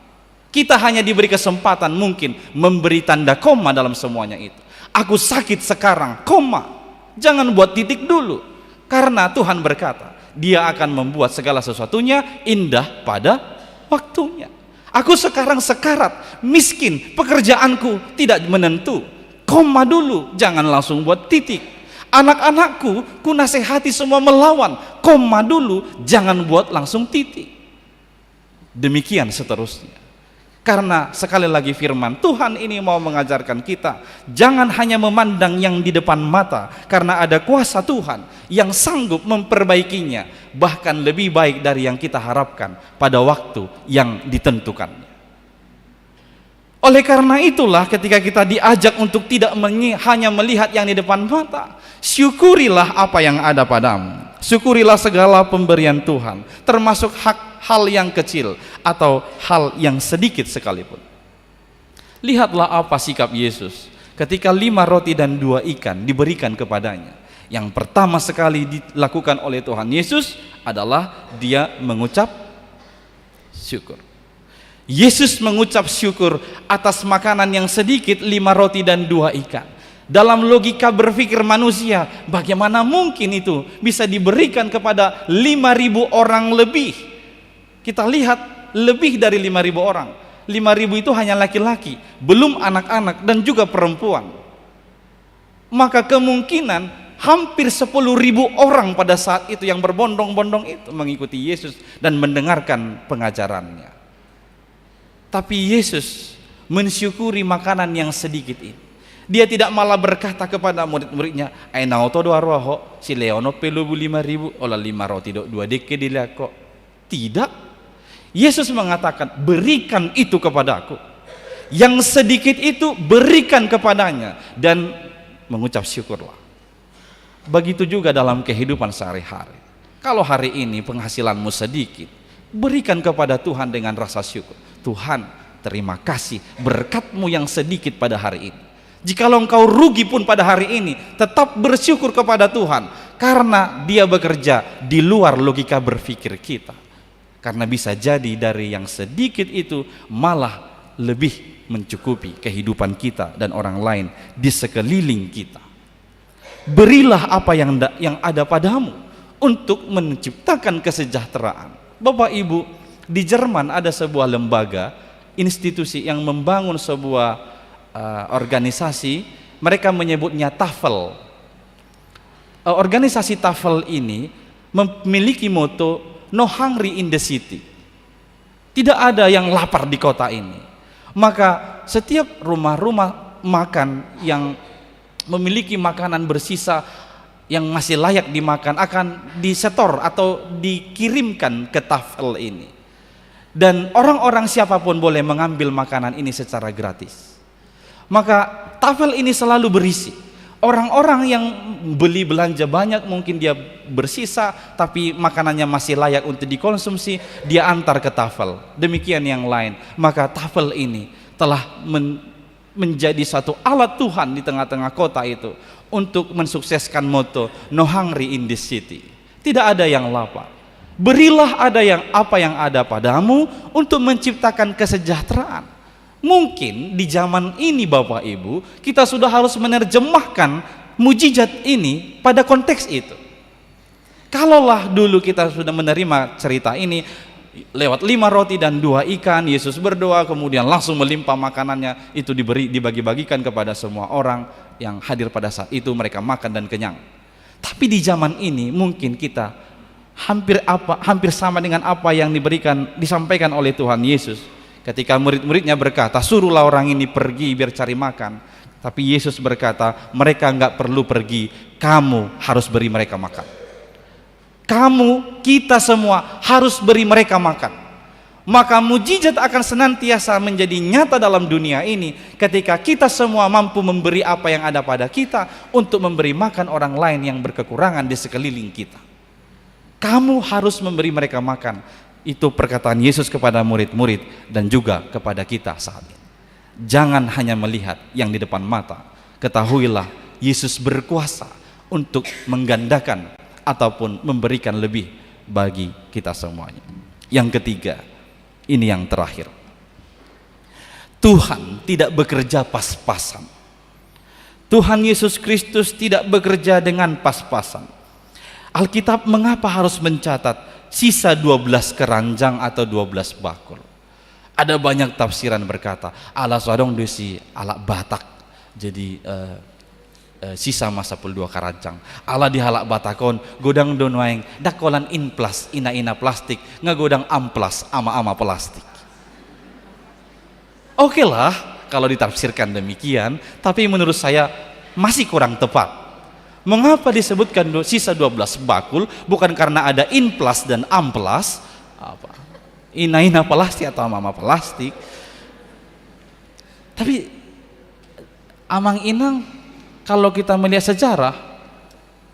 Kita hanya diberi kesempatan mungkin memberi tanda koma dalam semuanya itu. Aku sakit sekarang, koma. Jangan buat titik dulu. Karena Tuhan berkata, Dia akan membuat segala sesuatunya indah pada waktunya. Aku sekarang sekarat, miskin, pekerjaanku tidak menentu. Koma dulu, jangan langsung buat titik. Anak-anakku, ku nasihati semua melawan. Koma dulu, jangan buat langsung titik. Demikian seterusnya. Karena sekali lagi firman Tuhan ini mau mengajarkan kita, jangan hanya memandang yang di depan mata, karena ada kuasa Tuhan yang sanggup memperbaikinya, bahkan lebih baik dari yang kita harapkan pada waktu yang ditentukannya. Oleh karena itulah ketika kita diajak untuk tidak hanya melihat yang di depan mata, syukurilah apa yang ada padamu. Syukurilah segala pemberian Tuhan, termasuk hal yang kecil atau hal yang sedikit sekalipun. Lihatlah apa sikap Yesus ketika 5 roti dan 2 ikan diberikan kepadanya. Yang pertama sekali dilakukan oleh Tuhan Yesus adalah Dia mengucap syukur. Yesus mengucap syukur atas makanan yang sedikit, 5 roti dan 2 ikan. Dalam logika berpikir manusia, bagaimana mungkin itu bisa diberikan kepada 5.000 orang lebih? Kita lihat lebih dari 5.000 orang. 5.000 itu hanya laki-laki, belum anak-anak dan juga perempuan. Maka kemungkinan hampir 10.000 orang pada saat itu yang berbondong-bondong itu mengikuti Yesus dan mendengarkan pengajarannya. Tapi Yesus mensyukuri makanan yang sedikit ini. Dia tidak malah berkata kepada murid-muridnya, "Aina oto do arwaho, si leono pelu 5.000, olah 5 roti do 2 deke dilako." Tidak. Yesus mengatakan, "Berikan itu kepadaku. Yang sedikit itu berikan kepadanya dan mengucap syukurlah." Begitu juga dalam kehidupan sehari-hari. Kalau hari ini penghasilanmu sedikit, berikan kepada Tuhan dengan rasa syukur. Tuhan, terima kasih berkat-Mu yang sedikit pada hari ini. Jikalau engkau rugi pun pada hari ini, tetap bersyukur kepada Tuhan, karena Dia bekerja di luar logika berpikir kita. Karena bisa jadi dari yang sedikit itu malah lebih mencukupi kehidupan kita dan orang lain di sekeliling kita. Berilah apa yang ada padamu. untuk menciptakan kesejahteraan. Bapak Ibu, di Jerman ada sebuah lembaga, institusi yang membangun sebuah organisasi, mereka menyebutnya Tafel. Organisasi Tafel ini memiliki moto "No hungry in the city". Tidak ada yang lapar di kota ini. Maka setiap rumah-rumah makan yang memiliki makanan bersisa yang masih layak dimakan akan disetor atau dikirimkan ke Tafel ini. Dan orang-orang siapapun boleh mengambil makanan ini secara gratis. Maka Tafel ini selalu berisi. Orang-orang yang beli belanja banyak, mungkin dia bersisa tapi makanannya masih layak untuk dikonsumsi, dia antar ke Tafel. Demikian yang lain. Maka Tafel ini telah menjadi satu alat Tuhan di tengah-tengah kota itu untuk mensukseskan moto "No hungry in this city". Tidak ada yang lapar. Berilah apa yang ada padamu untuk menciptakan kesejahteraan. Mungkin di zaman ini Bapak Ibu, kita sudah harus menerjemahkan mujizat ini pada konteks itu. Kalaulah dulu kita sudah menerima cerita ini lewat 5 roti dan 2 ikan, Yesus berdoa kemudian langsung melimpah makanannya, itu dibagi-bagikan kepada semua orang yang hadir pada saat itu, mereka makan dan kenyang. Tapi di zaman ini mungkin kita hampir sama dengan apa yang disampaikan oleh Tuhan Yesus. Ketika murid-muridnya berkata, suruhlah orang ini pergi biar cari makan. Tapi Yesus berkata, mereka enggak perlu pergi, kamu harus beri mereka makan. Kita semua harus beri mereka makan. Maka mujizat akan senantiasa menjadi nyata dalam dunia ini ketika kita semua mampu memberi apa yang ada pada kita untuk memberi makan orang lain yang berkekurangan di sekeliling kita. Kamu harus memberi mereka makan. Itu perkataan Yesus kepada murid-murid dan juga kepada kita saat ini. Jangan hanya melihat yang di depan mata. Ketahuilah Yesus berkuasa untuk menggandakan ataupun memberikan lebih bagi kita semuanya. Yang ketiga, ini yang terakhir. Tuhan tidak bekerja pas-pasan. Tuhan Yesus Kristus tidak bekerja dengan pas-pasan. Alkitab mengapa harus mencatat sisa 12 keranjang atau 12 bakul? Ada banyak tafsiran berkata, ala sodong desi ala Batak, jadi sisa masa pul 2 keranjang. Ala di halak Batakon godang donwaeng dakolan inplas ina plastik ngagodang amplas ama plastik. Oke lah kalau ditafsirkan demikian, tapi menurut saya masih kurang tepat. Mengapa disebutkan sisa 12 bakul? Bukan karena ada inplas dan amplas, ina plastik atau ama plastik. Tapi amang inang, kalau kita melihat sejarah,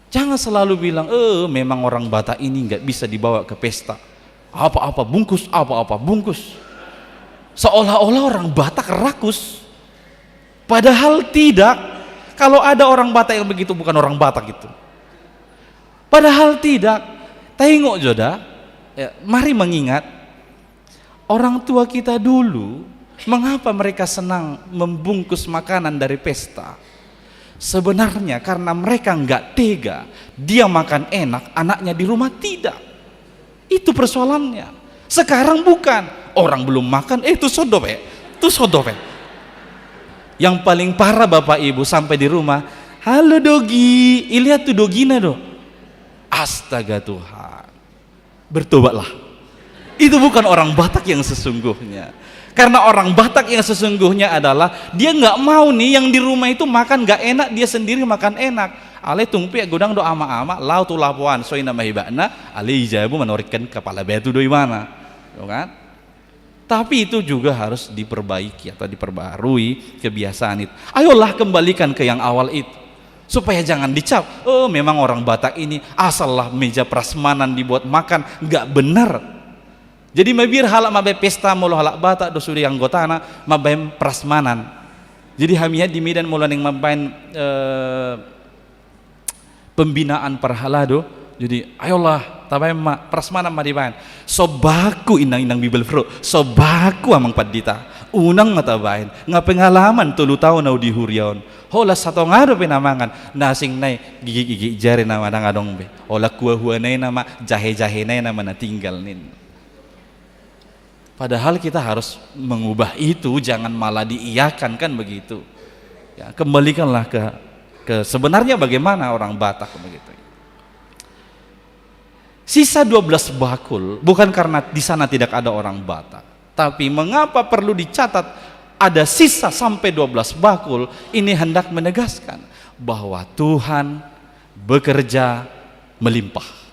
jangan selalu bilang, memang orang Batak ini nggak bisa dibawa ke pesta. Apa-apa bungkus, apa-apa bungkus. Seolah-olah orang Batak rakus. Padahal tidak. Kalau ada orang Batak yang begitu, bukan orang Batak itu. Padahal tidak. Tengok joda, mari mengingat orang tua kita dulu, mengapa mereka senang membungkus makanan dari pesta? Sebenarnya karena mereka enggak tega, dia makan enak, anaknya di rumah tidak. Itu persoalannya. Sekarang bukan, orang belum makan, itu sodope. Yang paling parah Bapak Ibu, sampai di rumah, halo dogi, lihat tuh dogina do. Astaga Tuhan, bertobatlah. Itu bukan orang Batak yang sesungguhnya. Karena orang Batak yang sesungguhnya adalah dia nggak mau nih yang di rumah itu makan nggak enak, dia sendiri makan enak. Ale tumpi godang do ama-ama, lau tu lapuan, soina mahibana, ale ijabu menorikkan kepala batu doi mana, kan? Tapi itu juga harus diperbaiki atau diperbarui kebiasaan itu. Ayolah kembalikan ke yang awal itu, supaya jangan dicap, memang orang Batak ini asallah meja prasmanan dibuat makan, nggak benar. Jadi mabir halak mabai pesta mulu halak Batak do suri anggotana mabai prasmanan. Jadi haminya di Medan mulu ning mabai pembinaan perhalado. Jadi ayolah tabai prasmanan madiban. Sobaku inang bibel fro, sobaku amang padita. unang matabain nga pengalaman 3 tahun au di huriaon hola satu ngado penamangan nasing nai gigi-gigi jari nama ngadong be hola kuah nai nama jahe-jahe nai nama na tinggal nin. Padahal kita harus mengubah itu, jangan malah diiyakan kan begitu. Ya, kembalikanlah ke sebenarnya bagaimana orang Batak begitu. Sisa 12 bakul bukan karena di sana tidak ada orang Batak, tapi mengapa perlu dicatat ada sisa sampai 12 bakul? Ini hendak menegaskan bahwa Tuhan bekerja melimpah.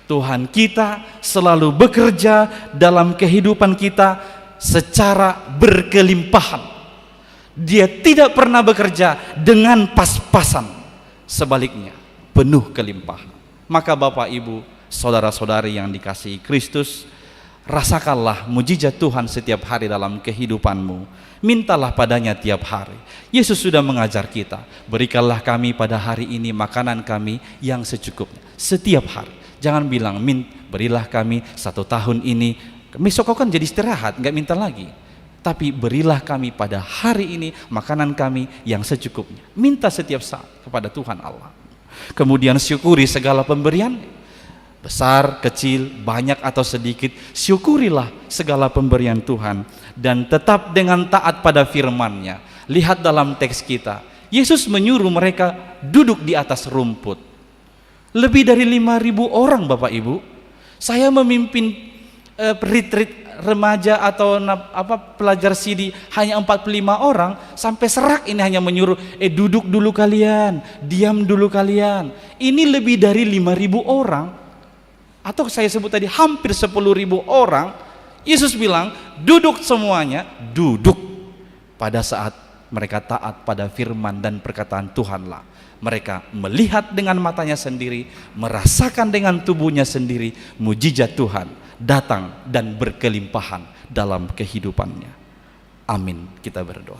Tuhan kita selalu bekerja dalam kehidupan kita secara berkelimpahan. Dia tidak pernah bekerja dengan pas-pasan, sebaliknya penuh kelimpahan. Maka Bapak Ibu, saudara-saudari yang dikasihi Kristus, rasakanlah mujizat Tuhan setiap hari dalam kehidupanmu. Mintalah padanya tiap hari. Yesus sudah mengajar kita, berikanlah kami pada hari ini makanan kami yang secukupnya. Setiap hari. Jangan bilang, berilah kami 1 tahun ini. Besok kau kan jadi istirahat, nggak minta lagi. Tapi berilah kami pada hari ini makanan kami yang secukupnya. Minta setiap saat kepada Tuhan Allah. Kemudian syukuri segala pemberian, besar, kecil, banyak atau sedikit. Syukurilah segala pemberian Tuhan dan tetap dengan taat pada firman-Nya. Lihat dalam teks kita, Yesus menyuruh mereka duduk di atas rumput. Lebih dari 5.000 orang Bapak Ibu. Saya memimpin retreat remaja atau pelajar sidi hanya 45 orang, sampai serak ini hanya menyuruh duduk dulu kalian, diam dulu kalian. Ini lebih dari 5.000 orang, atau saya sebut tadi hampir 10.000 orang. Yesus bilang duduk semuanya, duduk. Pada saat mereka taat pada firman dan perkataan Tuhanlah mereka melihat dengan matanya sendiri, merasakan dengan tubuhnya sendiri mujizat Tuhan datang dan berkelimpahan dalam kehidupannya. Amin. Kita berdoa.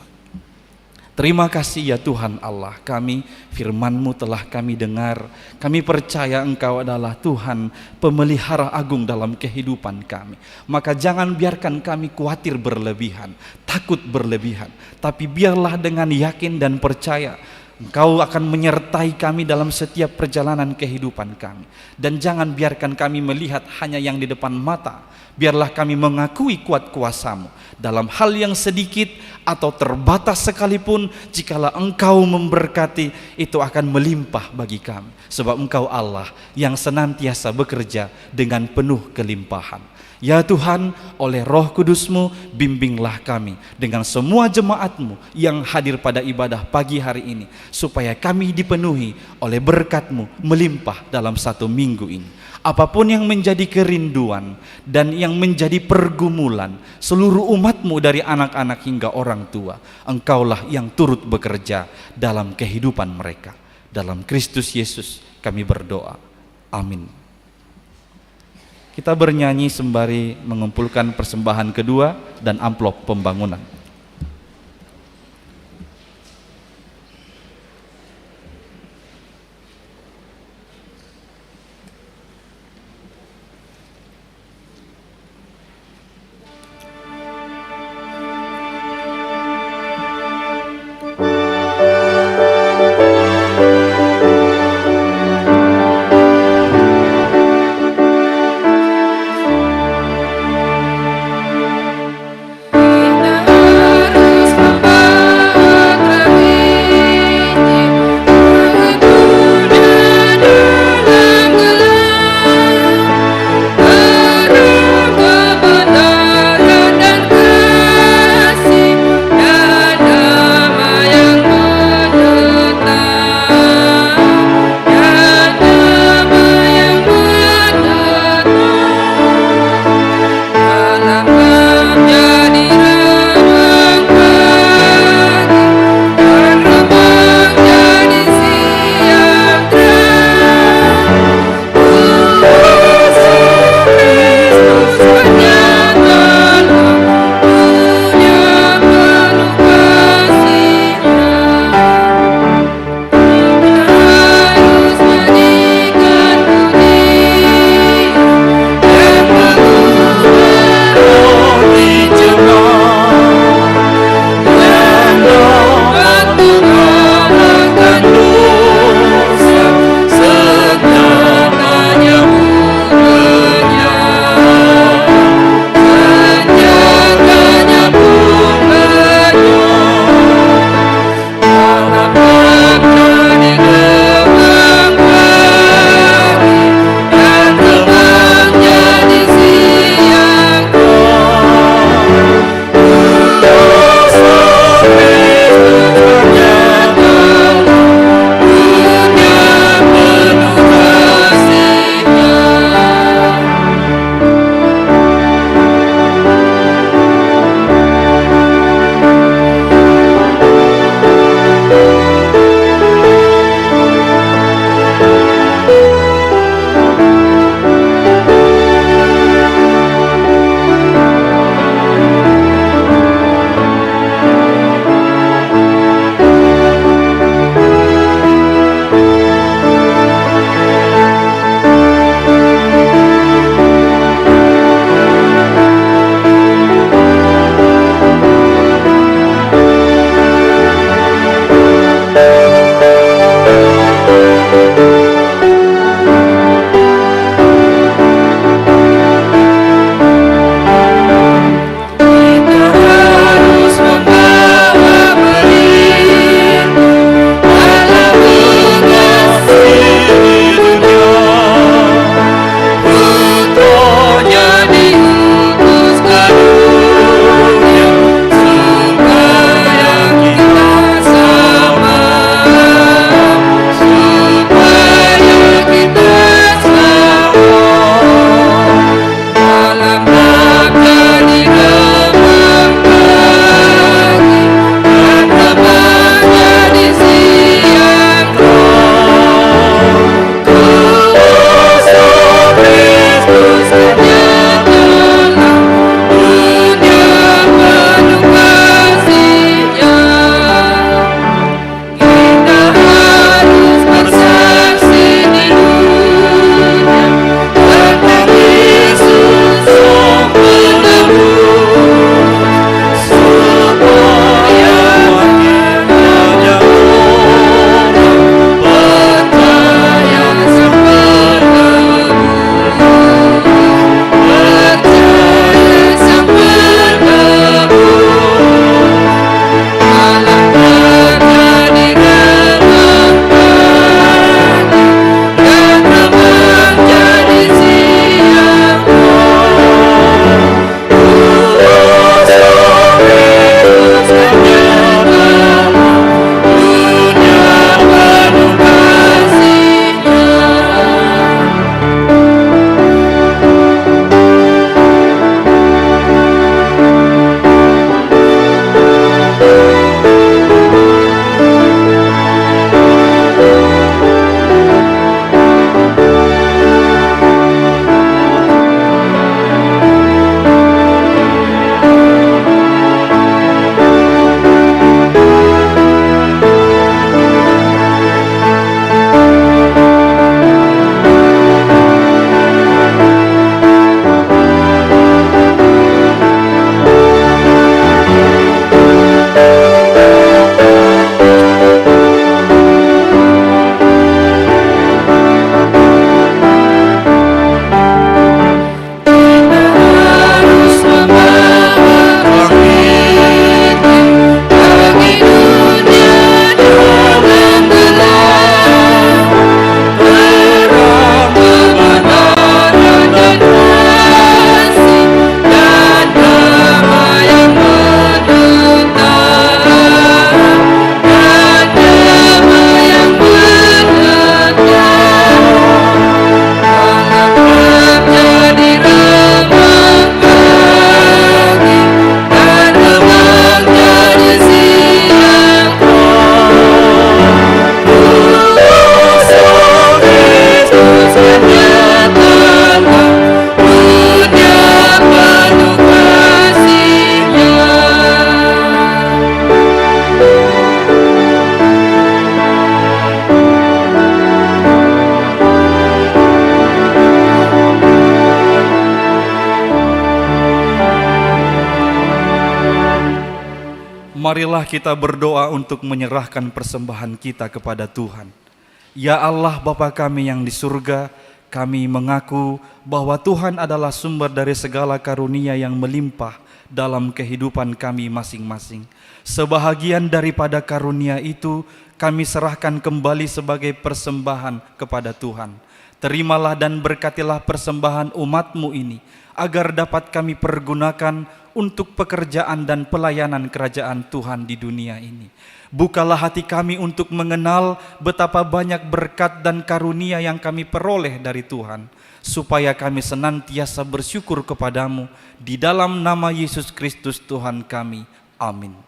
Terima kasih ya Tuhan Allah, kami firman-Mu telah kami dengar. Kami percaya Engkau adalah Tuhan pemelihara agung dalam kehidupan kami. Maka jangan biarkan kami khawatir berlebihan, takut berlebihan, tapi biarlah dengan yakin dan percaya Engkau akan menyertai kami dalam setiap perjalanan kehidupan kami. Dan jangan biarkan kami melihat hanya yang di depan mata. Biarlah kami mengakui kuat kuasa-Mu dalam hal yang sedikit atau terbatas sekalipun. Jikalau Engkau memberkati, itu akan melimpah bagi kami. Sebab Engkau Allah yang senantiasa bekerja dengan penuh kelimpahan. Ya Tuhan, oleh Roh Kudus-Mu bimbinglah kami dengan semua jemaat-Mu yang hadir pada ibadah pagi hari ini, supaya kami dipenuhi oleh berkat-Mu melimpah dalam 1 minggu ini. Apapun yang menjadi kerinduan dan yang menjadi pergumulan seluruh umat-Mu dari anak-anak hingga orang tua, Engkaulah yang turut bekerja dalam kehidupan mereka. Dalam Kristus Yesus kami berdoa. Amin. Kita bernyanyi sembari mengumpulkan persembahan kedua dan amplop pembangunan. Inna Marilah kita berdoa untuk menyerahkan persembahan kita kepada Tuhan. Ya Allah Bapa kami yang di surga, kami mengaku bahwa Tuhan adalah sumber dari segala karunia yang melimpah dalam kehidupan kami masing-masing. Sebahagian daripada karunia itu kami serahkan kembali sebagai persembahan kepada Tuhan. Terimalah dan berkatilah persembahan umat-Mu ini, agar dapat kami pergunakan untuk pekerjaan dan pelayanan kerajaan Tuhan di dunia ini. Bukalah hati kami untuk mengenal betapa banyak berkat dan karunia yang kami peroleh dari Tuhan, supaya kami senantiasa bersyukur kepadamu di dalam nama Yesus Kristus Tuhan kami. Amin.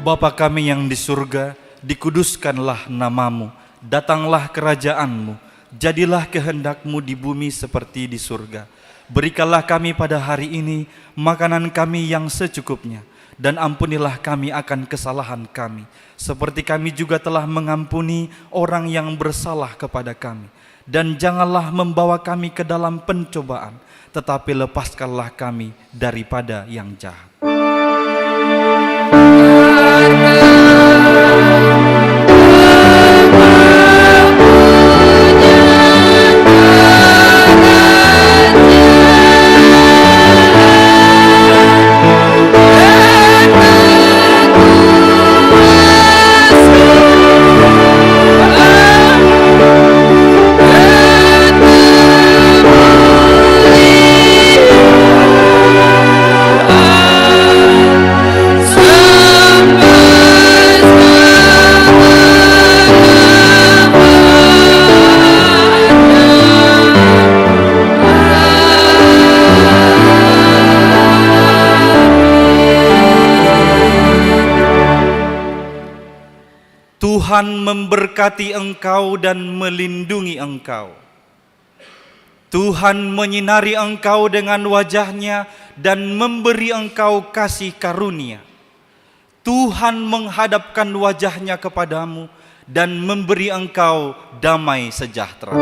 Bapa kami yang di surga, dikuduskanlah namamu, datanglah kerajaanmu, jadilah kehendak-Mu di bumi seperti di surga. Berikanlah kami pada hari ini makanan kami yang secukupnya, dan ampunilah kami akan kesalahan kami, seperti kami juga telah mengampuni orang yang bersalah kepada kami. Dan janganlah membawa kami ke dalam pencobaan, tetapi lepaskanlah kami daripada yang jahat. Tuhan memberkati engkau dan melindungi engkau. Tuhan menyinari engkau dengan wajah-Nya dan memberi engkau kasih karunia. Tuhan menghadapkan wajah-Nya kepadamu dan memberi engkau damai sejahtera.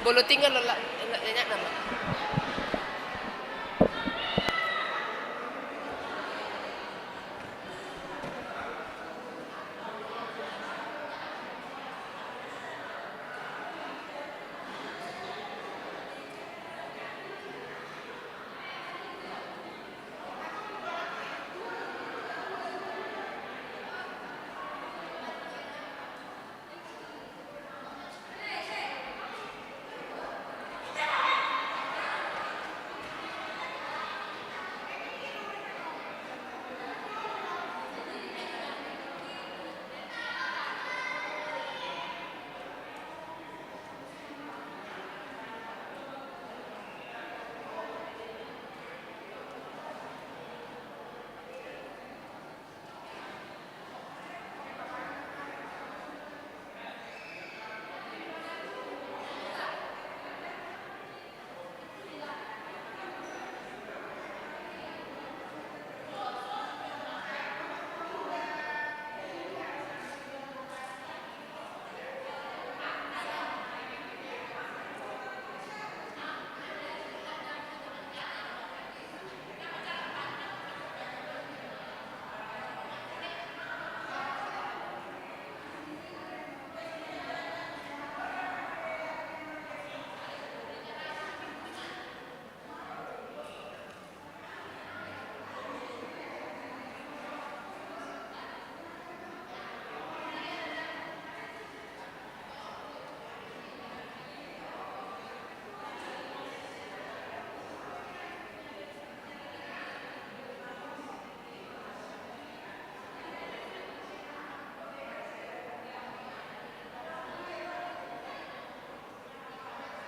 Bolo tinggal lo lenyap nama.